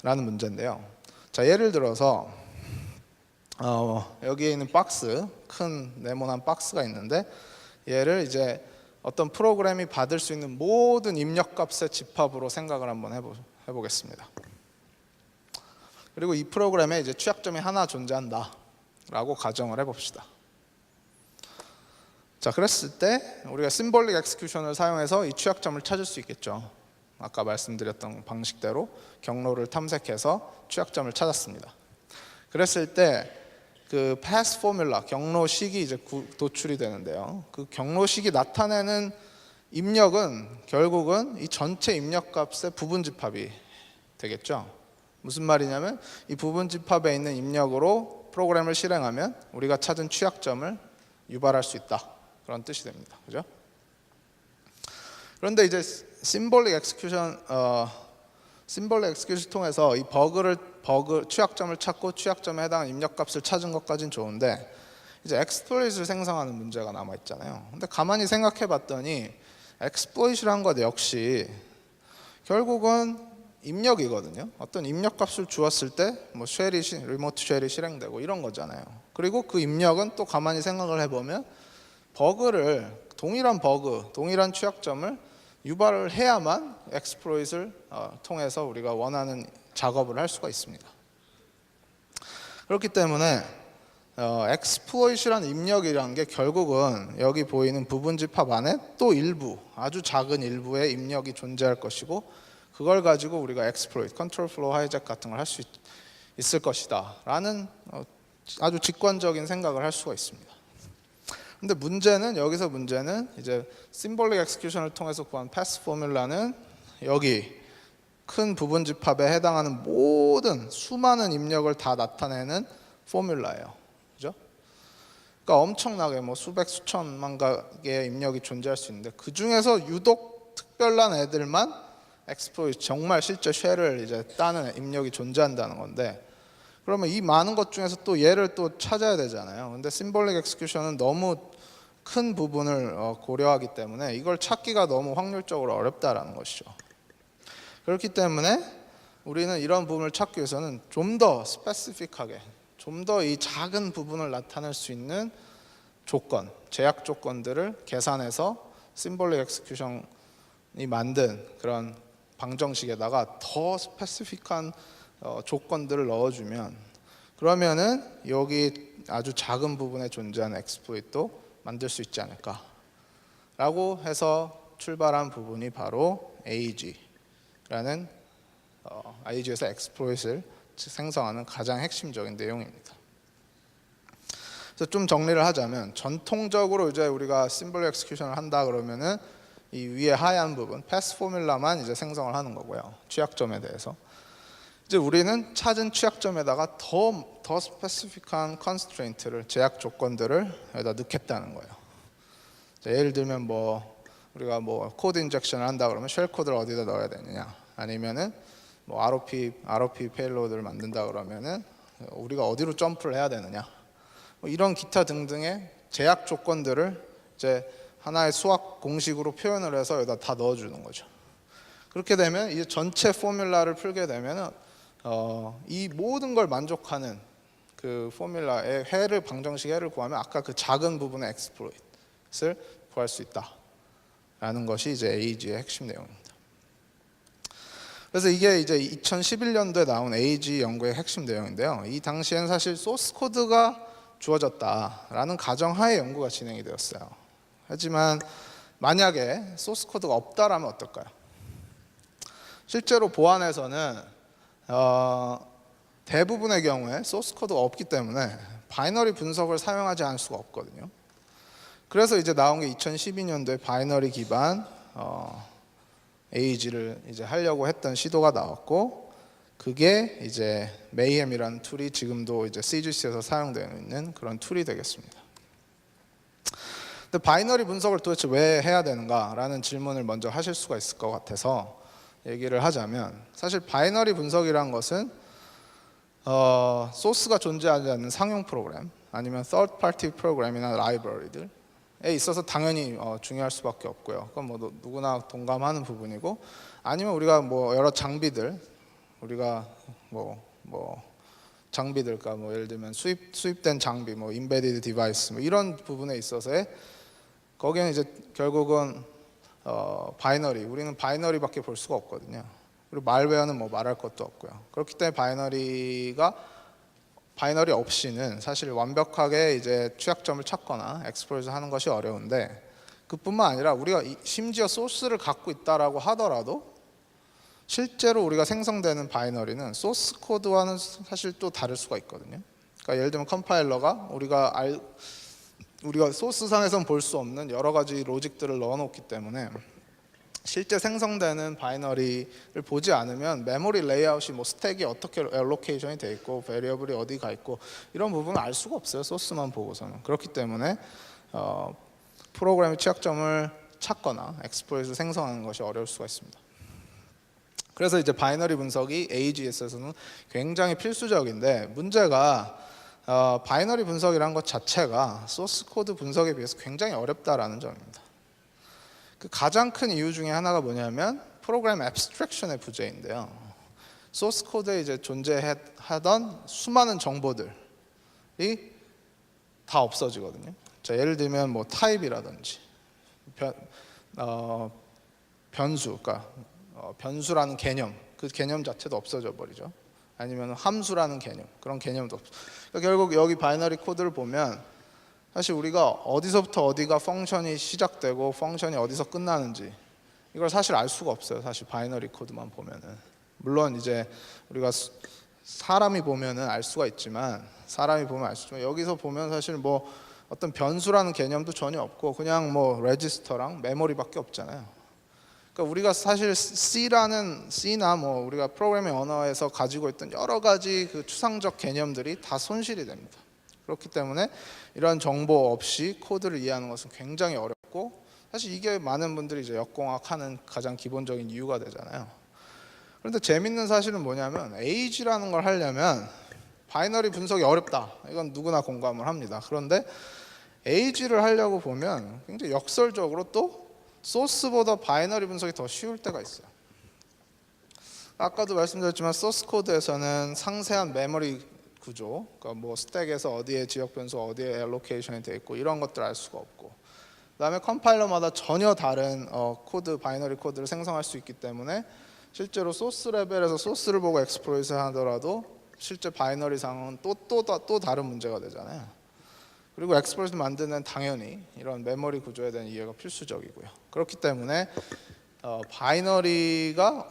라는 문제인데요. 자, 예를 들어서 여기에 있는 박스, 큰 네모난 박스가 있는데, 얘를 이제 어떤 프로그램이 받을 수 있는 모든 입력값의 집합으로 생각을 한번 해보겠습니다. 그리고 이 프로그램에 이제 취약점이 하나 존재한다 라고 가정을 해봅시다. 자, 그랬을 때 우리가 심볼릭 엑스큐션을 사용해서 이 취약점을 찾을 수 있겠죠. 아까 말씀드렸던 방식대로 경로를 탐색해서 취약점을 찾았습니다. 그랬을 때 그 패스 포뮬라, 경로식이 이제 도출이 되는데요. 그 경로식이 나타내는 입력은 결국은 이 전체 입력값의 부분집합이 되겠죠. 무슨 말이냐면 이 부분집합에 있는 입력으로 프로그램을 실행하면 우리가 찾은 취약점을 유발할 수 있다, 그런 뜻이 됩니다. 그죠? 그런데 이제 심볼릭 엑스큐션 통해서 이 취약점을 찾고 취약점에 해당하는 입력값을 찾은 것까지는 좋은데, 이제 exploit을 생성하는 문제가 남아 있잖아요. 근데 가만히 생각해 봤더니 exploit이라는 것 역시 결국은 입력이거든요. 어떤 입력값을 주었을 때 뭐 리모트 쉘이 실행되고 이런 거잖아요. 그리고 그 입력은 또 가만히 생각을 해보면 동일한 취약점을 유발을 해야만 exploit을 통해서 우리가 원하는 작업을 할 수가 있습니다. 그렇기 때문에 exploit이라는 입력이라는 게 결국은 여기 보이는 부분 집합 안에 또 일부, 아주 작은 일부의 입력이 존재할 것이고, 그걸 가지고 우리가 exploit, control flow hijack 같은 걸 할 수 있을 것이다 라는 아주 직관적인 생각을 할 수가 있습니다. 근데 여기서 문제는 이제 symbolic execution을 통해서 구한 pass 포뮬라는 여기 큰 부분 집합에 해당하는 모든 수많은 입력을 다 나타내는 포뮬라예요. 그죠? 그러니까 엄청나게 뭐 수백 수천만 개의 입력이 존재할 수 있는데, 그 중에서 유독 특별한 애들만 exploit, 정말 실제 쉘을 이제 따는 입력이 존재한다는 건데, 그러면 이 많은 것 중에서 또 얘를 또 찾아야 되잖아요. 근데 심볼릭 엑스큐션은 너무 큰 부분을 고려하기 때문에 이걸 찾기가 너무 확률적으로 어렵다라는 것이죠. 그렇기 때문에 우리는 이런 부분을 찾기 위해서는 좀 더 스페시픽하게, 좀 더 이 작은 부분을 나타낼 수 있는 조건, 제약 조건들을 계산해서 심볼릭 엑스큐션이 만든 그런 방정식에다가 더 스페시픽한 조건들을 넣어주면, 그러면은 여기 아주 작은 부분에 존재하는 exploit도 만들 수 있지 않을까 라고 해서 출발한 부분이 바로 AG라는 AG에서 exploit을 생성하는 가장 핵심적인 내용입니다. 그래서 좀 정리를 하자면, 전통적으로 이제 우리가 symbolic execution을 한다 그러면은 이 위에 하얀 부분 pass 포뮬라만 이제 생성을 하는 거고요. 취약점에 대해서 이제 우리는 찾은 취약점에다가 더 스페시픽한 컨스트레인트를, 제약 조건들을 여기다 넣겠다는 거예요. 예를 들면 뭐 우리가 뭐 코드 인젝션을 한다 그러면 쉘 코드를 어디다 넣어야 되느냐, 아니면은 뭐 ROP 페일로드를 만든다 그러면은 우리가 어디로 점프를 해야 되느냐, 뭐 이런 기타 등등의 제약 조건들을 이제 하나의 수학 공식으로 표현을 해서 여기다 다 넣어주는 거죠. 그렇게 되면 이제 전체 포뮬라를 풀게 되면은 이 모든 걸 만족하는 그 포뮬라의 방정식 해를 구하면 아까 그 작은 부분의 exploit을 구할 수 있다라는 것이 이제 AG의 핵심 내용입니다. 그래서 이게 이제 2011년도에 나온 AG 연구의 핵심 내용인데요. 이 당시엔 사실 소스 코드가 주어졌다라는 가정하에 연구가 진행이 되었어요. 하지만 만약에 소스 코드가 없다라면 어떨까요? 실제로 보안에서는 대부분의 경우에 소스 코드가 없기 때문에 바이너리 분석을 사용하지 않을 수가 없거든요. 그래서 이제 나온 게 2012년도에 바이너리 기반 AG를 이제 하려고 했던 시도가 나왔고, 그게 이제 메이엠이라는 툴이 지금도 이제 CGC에서 사용되어 있는 그런 툴이 되겠습니다. 근데 바이너리 분석을 도대체 왜 해야 되는가라는 질문을 먼저 하실 수가 있을 것 같아서 얘기를 하자면, 사실 바이너리 분석이란 것은 소스가 존재하지 않는 상용 프로그램 아니면 third party 프로그램이나 라이브러리들에 있어서 당연히 중요할 수밖에 없고요. 그건 뭐 누구나 동감하는 부분이고, 아니면 우리가 뭐 여러 장비들, 우리가 뭐 장비들, 그러니까 뭐 예를 들면 수입된 장비, 뭐 인베디드 디바이스, 뭐 이런 부분에 있어서의 거기는 이제 결국은 바이너리, 우리는 바이너리밖에 볼 수가 없거든요. 그리고 말웨어는 뭐 말할 것도 없고요. 그렇기 때문에 바이너리 없이는 사실 완벽하게 이제 취약점을 찾거나 exploit을 하는 것이 어려운데, 그뿐만 아니라 우리가 심지어 소스를 갖고 있다라고 하더라도 실제로 우리가 생성되는 바이너리는 소스 코드와는 사실 또 다를 수가 있거든요. 그러니까 예를 들면 컴파일러가 우리가 소스상에서는 볼 수 없는 여러 가지 로직들을 넣어놓기 때문에 실제 생성되는 바이너리를 보지 않으면 메모리 레이아웃이 뭐 스택이 어떻게 알로케이션이 돼 있고 베리어블이 어디 가 있고 이런 부분을 알 수가 없어요. 소스만 보고서는. 그렇기 때문에 프로그램의 취약점을 찾거나 exploit을 생성하는 것이 어려울 수가 있습니다. 그래서 이제 바이너리 분석이 AGS에서는 굉장히 필수적인데, 문제가 바이너리 분석이라는 것 자체가 소스 코드 분석에 비해서 굉장히 어렵다라는 점입니다. 그 가장 큰 이유 중에 하나가 뭐냐면 프로그램 앱스트랙션의 부재인데요. 소스 코드에 이제 존재하던 수많은 정보들이 다 없어지거든요. 자, 예를 들면 뭐 타입이라든지 변수, 그러니까 변수라는 개념, 그 개념 자체도 없어져 버리죠. 아니면 함수라는 개념, 그런 개념도 없어요. 그러니까 결국 여기 바이너리 코드를 보면 사실 우리가 어디서부터 어디가 펑션이 시작되고 펑션이 어디서 끝나는지 이걸 사실 알 수가 없어요. 사실 바이너리 코드만 보면은. 물론 이제 우리가 사람이 보면은 알 수가 있지만 여기서 보면 사실 뭐 어떤 변수라는 개념도 전혀 없고 그냥 뭐 레지스터랑 메모리밖에 없잖아요. 그러니까 우리가 사실 C나 뭐 우리가 프로그래밍 언어에서 가지고 있던 여러 가지 그 추상적 개념들이 다 손실이 됩니다. 그렇기 때문에 이런 정보 없이 코드를 이해하는 것은 굉장히 어렵고 사실 이게 많은 분들이 이제 역공학 하는 가장 기본적인 이유가 되잖아요. 그런데 재밌는 사실은 뭐냐면 AG라는 걸 하려면 바이너리 분석이 어렵다. 이건 누구나 공감을 합니다. 그런데 AG를 하려고 보면 굉장히 역설적으로 또 소스보다 바이너리 분석이 더 쉬울 때가 있어요. 아까도 말씀드렸지만 소스 코드에서는 상세한 메모리 구조, 그러니까 뭐 스택에서 어디에 지역 변수, 어디에 알로케이션이 돼 있고 이런 것들 알 수가 없고, 그다음에 컴파일러마다 전혀 다른 코드, 바이너리 코드를 생성할 수 있기 때문에 실제로 소스 레벨에서 소스를 보고 엑스플로이트 하더라도 실제 바이너리 상은 또 다른 문제가 되잖아요. 그리고 엑스플로이트 만드는 당연히 이런 메모리 구조에 대한 이해가 필수적이고요. 그렇기 때문에 바이너리가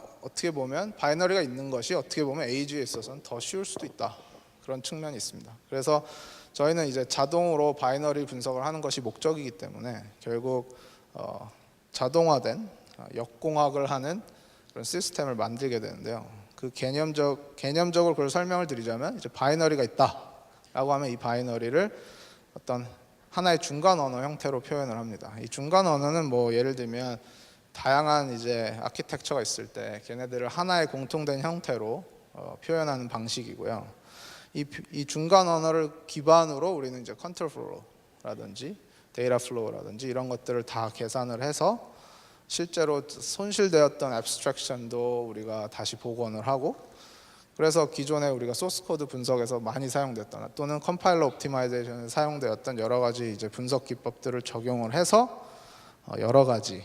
있는 것이 어떻게 보면 AG에 있어서는 더 쉬울 수도 있다. 그런 측면이 있습니다. 그래서 저희는 이제 자동으로 바이너리 분석을 하는 것이 목적이기 때문에 결국 자동화된 역공학을 하는 그런 시스템을 만들게 되는데요. 그 개념적으로 그걸 설명을 드리자면 이제 바이너리가 있다라고 하면 이 바이너리를 어떤 하나의 중간 언어 형태로 표현을 합니다. 이 중간 언어는 뭐 예를 들면 다양한 이제 아키텍처가 있을 때 걔네들을 하나의 공통된 형태로 표현하는 방식이고요. 이 중간 언어를 기반으로 우리는 이제 컨트롤 플로우라든지 데이터 플로우라든지 이런 것들을 다 계산을 해서 실제로 손실되었던 앱스트랙션도 우리가 다시 복원을 하고, 그래서 기존에 우리가 소스 코드 분석에서 많이 사용됐던 또는 컴파일러 옵티마이제이션에 사용되었던 여러 가지 이제 분석 기법들을 적용을 해서 여러 가지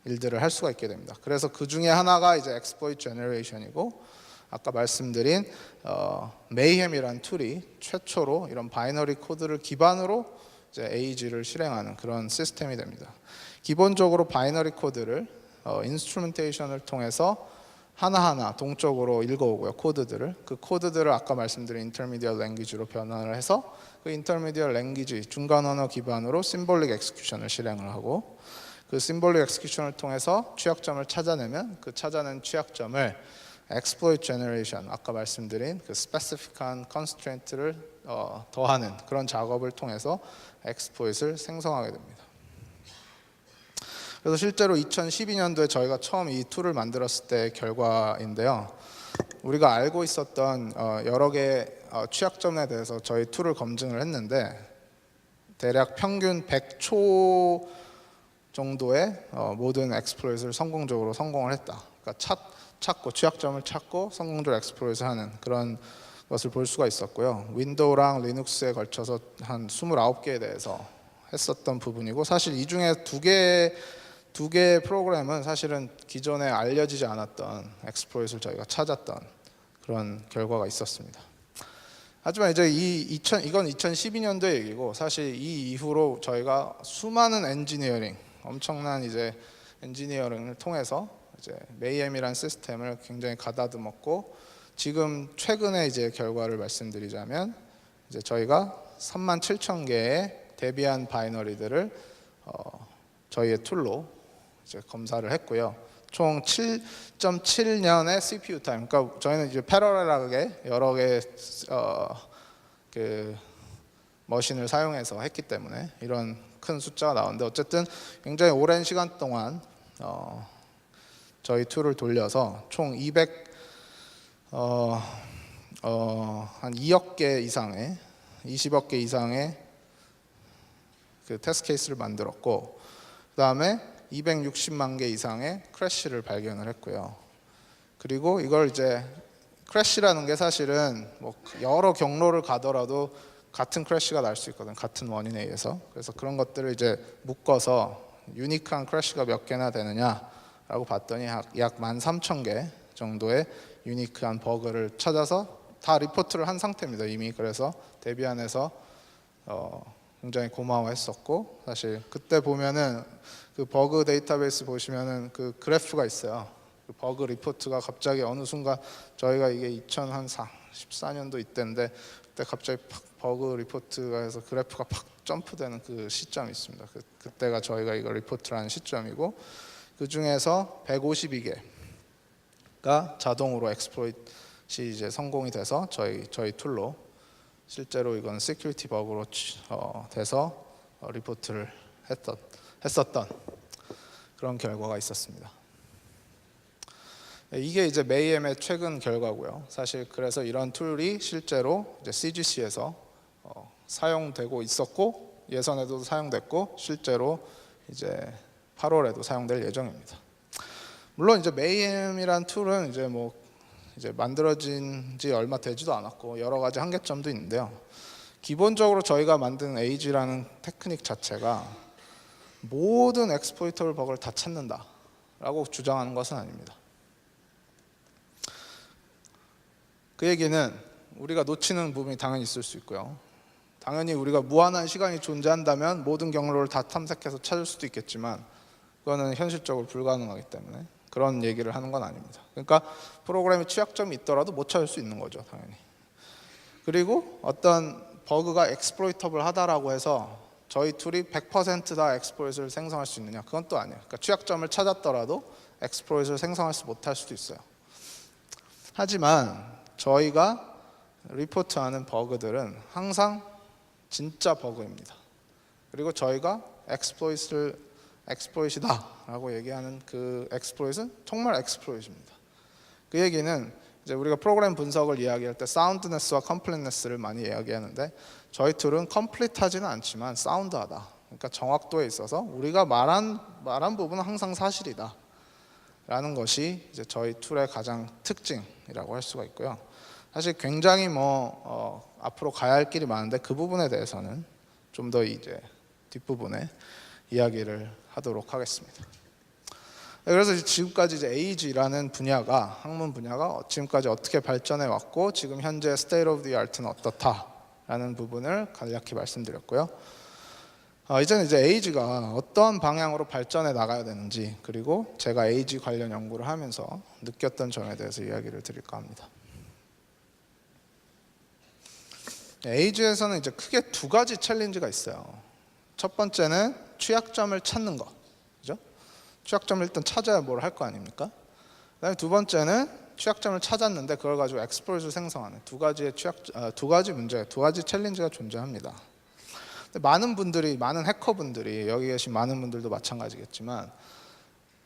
일들을 할 수가 있게 됩니다. 그래서 그 중에 하나가 이제 exploit generation이고, 아까 말씀드린 메이햄이라는 툴이 최초로 이런 바이너리 코드를 기반으로 이제 AG를 실행하는 그런 시스템이 됩니다. 기본적으로 바이너리 코드를 인스트루멘테이션을 통해서 하나하나 동적으로 읽어오고요. 그 코드들을 아까 말씀드린 인터미디엇 랭귀지로 변환을 해서 그 인터미디엇 랭귀지 중간 언어 기반으로 심볼릭 엑스큐션을 실행을 하고, 그 심볼릭 엑스큐션을 통해서 취약점을 찾아내면 그 찾아낸 취약점을 exploit generation, 아까 말씀드린 그 스페시픽한 constraint를 더하는 그런 작업을 통해서 exploit을 생성하게 됩니다. 그래서 실제로 2012년도에 저희가 처음 이 툴을 만들었을 때 결과인데요. 우리가 알고 있었던 여러 개의 취약점에 대해서 저희 툴을 검증을 했는데 대략 평균 100초 정도의 모든 exploit을 성공을 했다. 그러니까 취약점을 찾고 성공적으로 exploit을 하는 그런 것을 볼 수가 있었고요. 윈도우랑 리눅스에 걸쳐서 한 29개에 대해서 했었던 부분이고, 사실 이 중에 두 개의 프로그램은 사실은 기존에 알려지지 않았던 exploit을 저희가 찾았던 그런 결과가 있었습니다. 하지만 이제 이건 2012년도의 얘기고, 사실 이 이후로 저희가 수많은 엄청난 이제 엔지니어링을 통해서 이제 메이엠이라는 시스템을 굉장히 가다듬었고, 지금 최근에 이제 결과를 말씀드리자면 이제 저희가 37,000개의 대비한 바이너리들을 저희의 툴로 이제 검사를 했고요. 총 7.7년의 CPU 타임. 그러니까 저희는 이제 패러렐하게 여러 개의 그 머신을 사용해서 했기 때문에 이런 큰 숫자가 나오는데, 어쨌든 굉장히 오랜 시간 동안 저희 툴을 돌려서 총 한 2억 개 이상의 20억 개 이상의 그 테스트 케이스를 만들었고, 그 다음에 260만 개 이상의 크래시를 발견을 했고요. 그리고 이걸 이제 크래시라는 게 사실은 뭐 여러 경로를 가더라도 같은 크래시가 날 수 있거든, 같은 원인에 의해서. 그래서 그런 것들을 이제 묶어서 유니크한 크래시가 몇 개나 되느냐라고 봤더니 약 13,000개 정도의 유니크한 버그를 찾아서 다 리포트를 한 상태입니다. 이미. 그래서 데비안에서 굉장히 고마워했었고, 사실 그때 보면은 그 버그 데이터베이스 보시면은 그 그래프가 있어요. 그 버그 리포트가 갑자기 어느 순간, 저희가 이게 2014년도 이때인데 그때 갑자기 팍 버그 리포트가 해서 그래프가 팍 점프되는 그 시점이 있습니다. 그때가 저희가 이걸 리포트를 하는 시점이고, 그 중에서 152개가 자동으로 엑스플로이트이 이제 성공이 돼서 저희 툴로 실제로 이건 시큐리티 버그로 돼서 리포트를 했었던 그런 결과가 있었습니다. 이게 이제 메이엠의 최근 결과고요. 사실 그래서 이런 툴이 실제로 이제 CGC에서 사용되고 있었고, 예선에도 사용됐고, 실제로 이제 8월에도 사용될 예정입니다. 물론 이제 메이엠이란 툴은 이제 만들어진 지 얼마 되지도 않았고 여러 가지 한계점도 있는데요. 기본적으로 저희가 만든 에이지라는 테크닉 자체가 모든 엑스플로이터블 버그를 다 찾는다라고 주장하는 것은 아닙니다. 그 얘기는 우리가 놓치는 부분이 당연히 있을 수 있고요. 당연히 우리가 무한한 시간이 존재한다면 모든 경로를 다 탐색해서 찾을 수도 있겠지만 그거는 현실적으로 불가능하기 때문에 그런 얘기를 하는 건 아닙니다. 그러니까 프로그램에 취약점이 있더라도 못 찾을 수 있는 거죠, 당연히. 그리고 어떤 버그가 exploitable 하다라고 해서 저희 툴이 100% 다 exploit을 생성할 수 있느냐? 그건 또 아니에요. 그러니까 취약점을 찾았더라도 exploit을 생성할 수 못할 수도 있어요. 하지만 저희가 리포트하는 버그들은 항상 진짜 버그입니다. 그리고 저희가 exploit이다 라고 얘기하는 그 exploit은 정말 exploit입니다. 그 얘기는 이제 우리가 프로그램 분석을 이야기할 때 사운드네스와 컴플리트네스를 많이 이야기하는데, 저희 툴은 컴플리트하지는 않지만 사운드하다. 그러니까 정확도에 있어서 우리가 말한 부분은 항상 사실이다 라는 것이 이제 저희 툴의 가장 특징이라고 할 수가 있고요. 사실 굉장히 앞으로 가야 할 길이 많은데 그 부분에 대해서는 좀 더 이제 뒷부분에 이야기를 하도록 하겠습니다. 그래서 지금까지 이제 에이지라는 분야가, 학문 분야가 지금까지 어떻게 발전해 왔고 지금 현재 state of the art는 어떻다라는 부분을 간략히 말씀드렸고요. 이제는 이제 에이지가 어떠한 방향으로 발전해 나가야 되는지, 그리고 제가 에이지 관련 연구를 하면서 느꼈던 점에 대해서 이야기를 드릴까 합니다. 에이지에서는 이제 크게 두 가지 챌린지가 있어요. 첫 번째는 취약점을 찾는 것, 그죠? 취약점을 일단 찾아야 뭘 할 거 아닙니까? 그다음에 두 번째는 취약점을 찾았는데 그걸 가지고 exploit을 생성하는 두 가지 챌린지가 존재합니다. 근데 많은 해커분들이, 여기 계신 많은 분들도 마찬가지겠지만,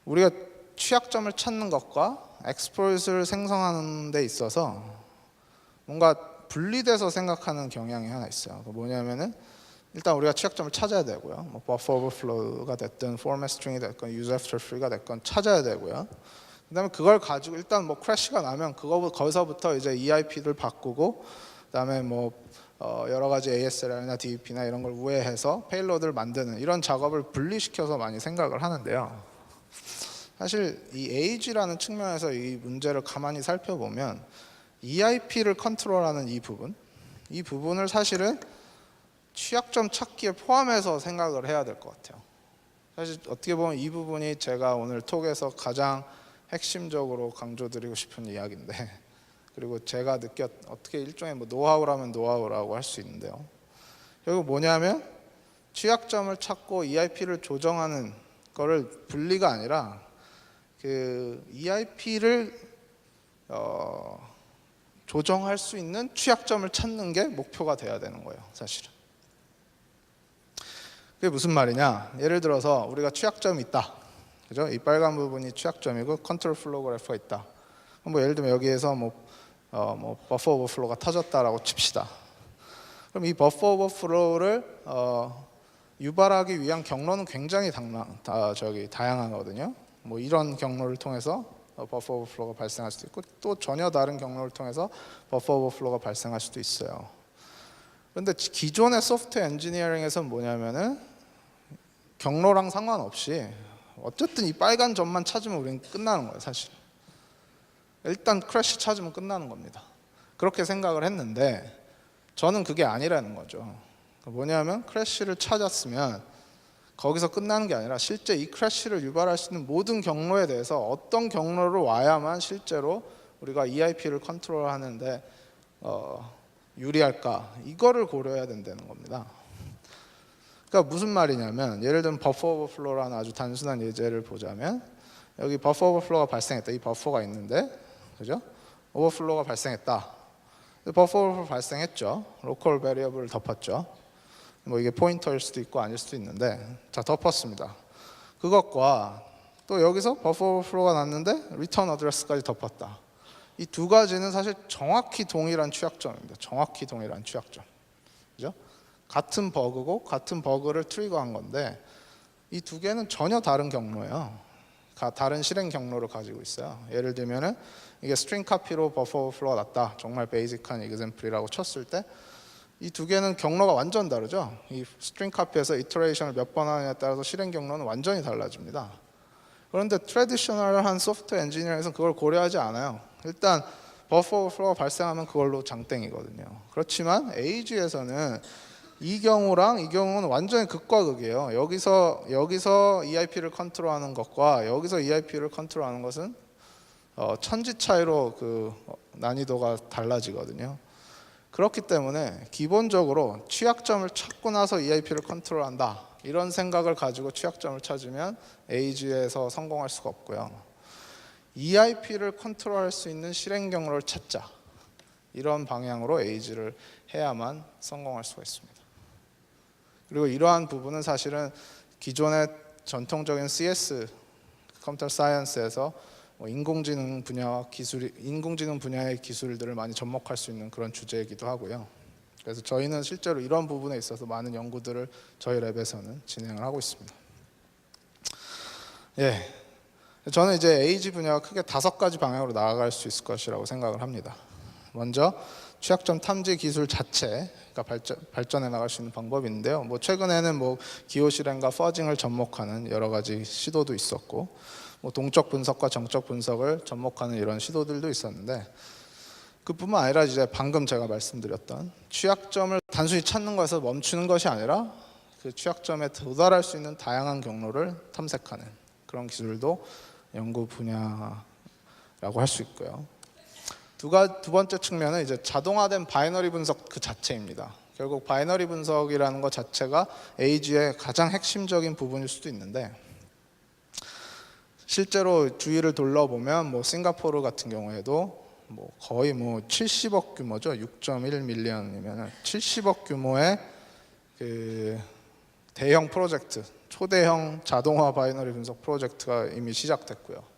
우리가 취약점을 찾는 것과 exploit을 생성하는 데 있어서 뭔가 분리돼서 생각하는 경향이 하나 있어요. 뭐냐면은 일단 우리가 취약점을 찾아야 되고요. buffer overflow가 됐든 format string이 됐건 use after free가 됐건 찾아야 되고요. 그다음에 그걸 가지고 일단 크래시가 나면 거기서부터 이제 EIP를 바꾸고, 그다음에 여러 가지 ASLR이나 DEP나 이런 걸 우회해서 페일로드를 만드는 이런 작업을 분리시켜서 많이 생각을 하는데요. 사실 이 에이지라는 측면에서 이 문제를 가만히 살펴보면 EIP를 컨트롤하는 이 부분을 사실은 취약점 찾기에 포함해서 생각을 해야 될 것 같아요. 사실 어떻게 보면 이 부분이 제가 오늘 톡에서 가장 핵심적으로 강조드리고 싶은 이야기인데, 그리고 제가 어떻게 일종의 노하우라면 노하우라고 할 수 있는데요. 결국 뭐냐면 취약점을 찾고 EIP를 조정하는 거를 분리가 아니라 그 EIP를 조정할 수 있는 취약점을 찾는 게 목표가 돼야 되는 거예요, 사실은. 그게 무슨 말이냐? 예를 들어서 우리가 취약점이 있다, 그죠? 이 빨간 부분이 취약점이고 컨트롤 플로우 그래프가 있다. 예를 들면 여기에서 버퍼 오버플로우가 터졌다라고 칩시다. 그럼 이 버퍼 오버플로우를 유발하기 위한 경로는 굉장히 다양하거든요. 이런 경로를 통해서 버퍼 오버플로우가 발생할 수도 있고, 또 전혀 다른 경로를 통해서 버퍼 오버플로우가 발생할 수도 있어요. 그런데 기존의 소프트웨어 엔지니어링에서는 뭐냐면은 경로랑 상관없이 어쨌든 이 빨간 점만 찾으면 우리는 끝나는 거예요, 사실. 일단 크래시 찾으면 끝나는 겁니다. 그렇게 생각을 했는데 저는 그게 아니라는 거죠. 뭐냐면 크래시를 찾았으면 거기서 끝나는 게 아니라 실제 이 크래시를 유발할 수 있는 모든 경로에 대해서 어떤 경로로 와야만 실제로 우리가 EIP를 컨트롤하는데 유리할까, 이거를 고려해야 된다는 겁니다. 그러니까 무슨 말이냐면, 예를 들면 버퍼 오버플로우라는 아주 단순한 예제를 보자면, 여기 버퍼 오버플로우가 발생했다. 이 버퍼가 있는데, 그죠? 오버플로우가 발생했다. 버퍼 오버플로우 발생했죠. 로컬 베리어블을 덮었죠. 뭐 이게 포인터일 수도 있고 아닐 수도 있는데, 자, 덮었습니다. 그것과 또 여기서 버퍼 오버플로우가 났는데 리턴 어드레스까지 덮었다. 이 두 가지는 사실 정확히 동일한 취약점입니다. 정확히 동일한 취약점. 그죠? 같은 버그고 같은 버그를 트리거한 건데 이 두 개는 전혀 다른 경로예요. 다른 실행 경로를 가지고 있어요. 예를 들면은 이게 스트링 카피로 버퍼 오버플로우가 났다. 정말 베이직한 example이라고 쳤을 때 이 두 개는 경로가 완전 다르죠. 이 스트링 카피에서 이터레이션을 몇 번 하느냐에 따라서 실행 경로는 완전히 달라집니다. 그런데 트래디셔널한 소프트웨어 엔지니어에서는 그걸 고려하지 않아요. 일단 버퍼 오버플로우가 발생하면 그걸로 장땡이거든요. 그렇지만 에이지에서는 이 경우랑 이 경우는 완전히 극과 극이에요. 여기서 EIP를 컨트롤하는 것과 여기서 EIP를 컨트롤하는 것은 천지 차이로 그 난이도가 달라지거든요. 그렇기 때문에 기본적으로 취약점을 찾고 나서 EIP를 컨트롤한다, 이런 생각을 가지고 취약점을 찾으면 에이지에서 성공할 수가 없고요. EIP를 컨트롤할 수 있는 실행 경로를 찾자, 이런 방향으로 에이지를 해야만 성공할 수가 있습니다. 그리고 이러한 부분은 사실은 기존의 전통적인 CS, 컴퓨터 사이언스에서 인공지능 분야의 기술들을 많이 접목할 수 있는 그런 주제이기도 하고요. 그래서 저희는 실제로 이런 부분에 있어서 많은 연구들을 저희 랩에서는 진행을 하고 있습니다. 예, 저는 이제 에이지 분야가 크게 5가지 방향으로 나아갈 수 있을 것이라고 생각을 합니다. 먼저 취약점 탐지 기술 자체가 발전해 나갈 수 있는 방법이 있는데요. 뭐 최근에는 뭐 기호 실행과 퍼징을 접목하는 여러 가지 시도도 있었고, 뭐 동적 분석과 정적 분석을 접목하는 이런 시도들도 있었는데, 그뿐만 아니라 이제 방금 제가 말씀드렸던 취약점을 단순히 찾는 것에서 멈추는 것이 아니라 그 취약점에 도달할 수 있는 다양한 경로를 탐색하는 그런 기술도 연구 분야라고 할 수 있고요. 두 번째 측면은 이제 자동화된 바이너리 분석 그 자체입니다. 결국 바이너리 분석이라는 것 자체가 에이지의 가장 핵심적인 부분일 수도 있는데, 실제로 주위를 둘러보면 뭐 싱가포르 같은 경우에도 뭐 거의 뭐 70억 규모죠. 6.1밀리언이면 70억 규모의 그 대형 프로젝트, 초대형 자동화 바이너리 분석 프로젝트가 이미 시작됐고요.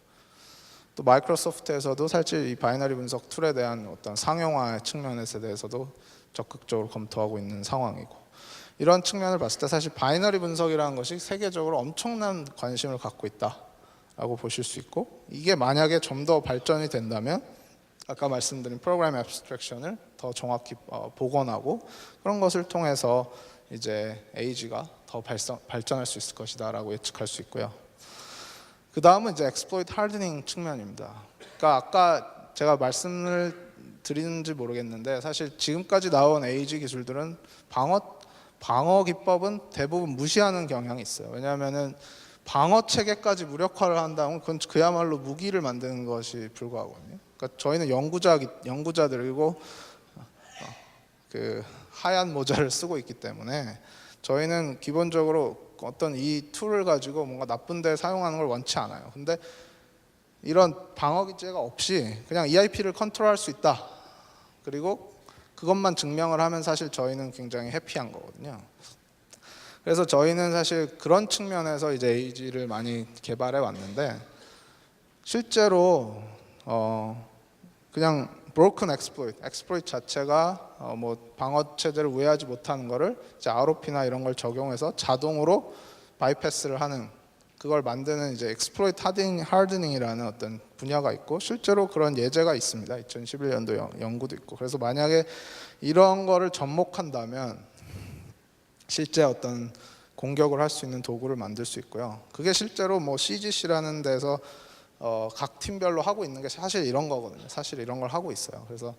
또 마이크로소프트에서도 사실 이 바이너리 분석 툴에 대한 어떤 상용화 측면에 대해서도 적극적으로 검토하고 있는 상황이고, 이런 측면을 봤을 때 사실 바이너리 분석이라는 것이 세계적으로 엄청난 관심을 갖고 있다라고 보실 수 있고, 이게 만약에 좀 더 발전이 된다면 아까 말씀드린 프로그램 앱스트랙션을 더 정확히 복원하고 그런 것을 통해서 이제 에이지가 더 발전할 수 있을 것이다라고 예측할 수 있고요. 그 다음은 이제 exploit hardening 측면입니다. 그러니까 아까 제가 말씀을 드리는지 모르겠는데, 사실 지금까지 나온 에이지 기술들은 방어 기법은 대부분 무시하는 경향이 있어요. 왜냐하면은 방어 체계까지 무력화를 한다면 그건 그야말로 무기를 만드는 것이 불과하거든요. 그러니까 저희는 연구자들이고 그 하얀 모자를 쓰고 있기 때문에 저희는 기본적으로 어떤 이 툴을 가지고 뭔가 나쁜 데 사용하는 걸 원치 않아요. 근데 이런 방어 기제가 없이 그냥 EIP를 컨트롤할 수 있다, 그리고 그것만 증명을 하면 사실 저희는 굉장히 해피한 거거든요. 그래서 저희는 사실 그런 측면에서 이제 에이지를 많이 개발해 왔는데, 실제로 그냥 broken exploit 자체가 뭐 방어 체제를 우회하지 못하는 거를 이제 ROP나 이런 걸 적용해서 자동으로 바이패스를 하는, 그걸 만드는 이제 exploit hardening이라는 어떤 분야가 있고, 실제로 그런 예제가 있습니다. 2011년도 연구도 있고. 그래서 만약에 이런 거를 접목한다면 실제 어떤 공격을 할 수 있는 도구를 만들 수 있고요. 그게 실제로 뭐 CGC라는 데서 각 팀별로 하고 있는 게 사실 이런 거거든요. 사실 이런 걸 하고 있어요. 그래서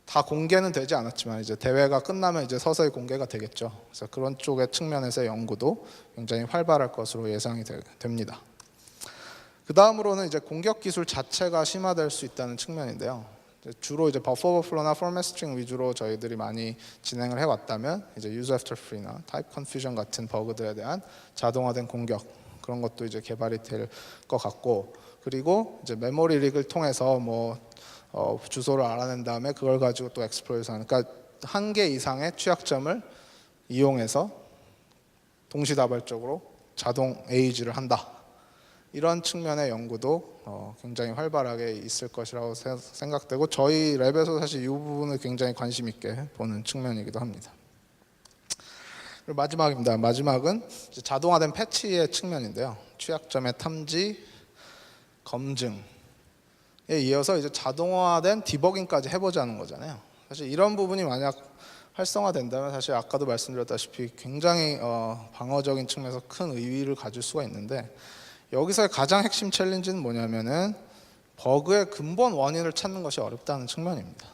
다 공개는 되지 않았지만 이제 대회가 끝나면 이제 서서히 공개가 되겠죠. 그래서 그런 쪽의 측면에서의 연구도 굉장히 활발할 것으로 예상이 됩니다. 그 다음으로는 이제 공격 기술 자체가 심화될 수 있다는 측면인데요. 주로 이제 버퍼 오버플로나 포맷 스트링 위주로 저희들이 많이 진행을 해왔다면 이제 유저 애프터 프리나 타입 컨퓨전 같은 버그들에 대한 자동화된 공격 그런 것도 이제 개발이 될 것 같고, 그리고 이제 메모리 릭을 통해서 뭐 주소를 알아낸 다음에 그걸 가지고 또 엑스플로이트 하는, 그러니까 한 개 이상의 취약점을 이용해서 동시다발적으로 자동 에이지를 한다. 이런 측면의 연구도 굉장히 활발하게 있을 것이라고 생각되고, 저희 랩에서 사실 이 부분을 굉장히 관심 있게 보는 측면이기도 합니다. 그리고 마지막입니다. 마지막은 자동화된 패치의 측면인데요. 취약점의 탐지, 검증에 이어서 이제 자동화된 디버깅까지 해보자는 거잖아요. 사실 이런 부분이 만약 활성화된다면 사실 아까도 말씀드렸다시피 굉장히 방어적인 측면에서 큰 의의를 가질 수가 있는데, 여기서의 가장 핵심 챌린지는 뭐냐면은 버그의 근본 원인을 찾는 것이 어렵다는 측면입니다.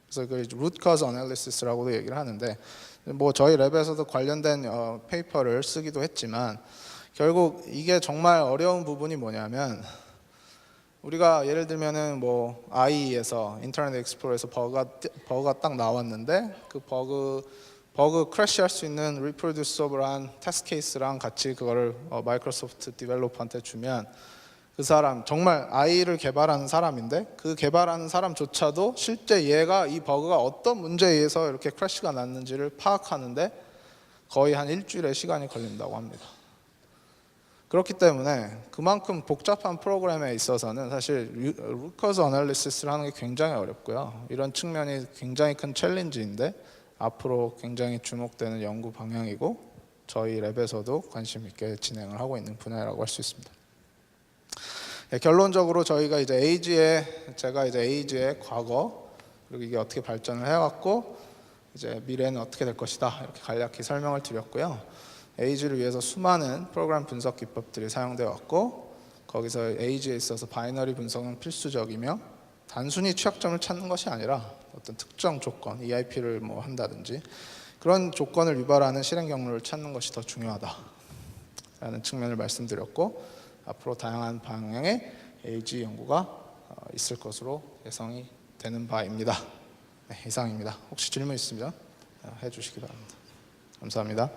그래서 그 root cause analysis라고도 얘기를 하는데, 뭐 저희 랩에서도 관련된 페이퍼를 쓰기도 했지만, 결국 이게 정말 어려운 부분이 뭐냐면, 우리가 예를 들면은 뭐 IE에서 인터넷 익스플로러에서 버그가 딱 나왔는데, 그 버그 크래시할 수 있는 리프로듀서블한 테스트 케이스랑 같이 그거를 마이크로소프트 디벨로퍼한테 주면, 그 사람 정말 IE를 개발하는 사람인데 그 개발하는 사람조차도 실제 얘가 이 버그가 어떤 문제에 의해서 이렇게 크래시가 났는지를 파악하는데 거의 한 일주일의 시간이 걸린다고 합니다. 그렇기 때문에 그만큼 복잡한 프로그램에 있어서는 사실 root cause analysis를 하는 게 굉장히 어렵고요. 이런 측면이 굉장히 큰 챌린지인데 앞으로 굉장히 주목되는 연구 방향이고, 저희 랩에서도 관심 있게 진행을 하고 있는 분야라고 할 수 있습니다. 네, 결론적으로 저희가 이제 제가 이제 에이지의 과거, 그리고 이게 어떻게 발전을 해왔고 이제 미래는 어떻게 될 것이다, 이렇게 간략히 설명을 드렸고요. 에이지를 위해서 수많은 프로그램 분석 기법들이 사용되어 왔고, 거기서 에이지에 있어서 바이너리 분석은 필수적이며, 단순히 취약점을 찾는 것이 아니라 어떤 특정 조건, EIP를 뭐 한다든지 그런 조건을 유발하는 실행 경로를 찾는 것이 더 중요하다라는 측면을 말씀드렸고, 앞으로 다양한 방향의 에이지 연구가 있을 것으로 예상이 되는 바입니다. 네, 이상입니다. 혹시 질문 있으면 해주시기 바랍니다. 감사합니다.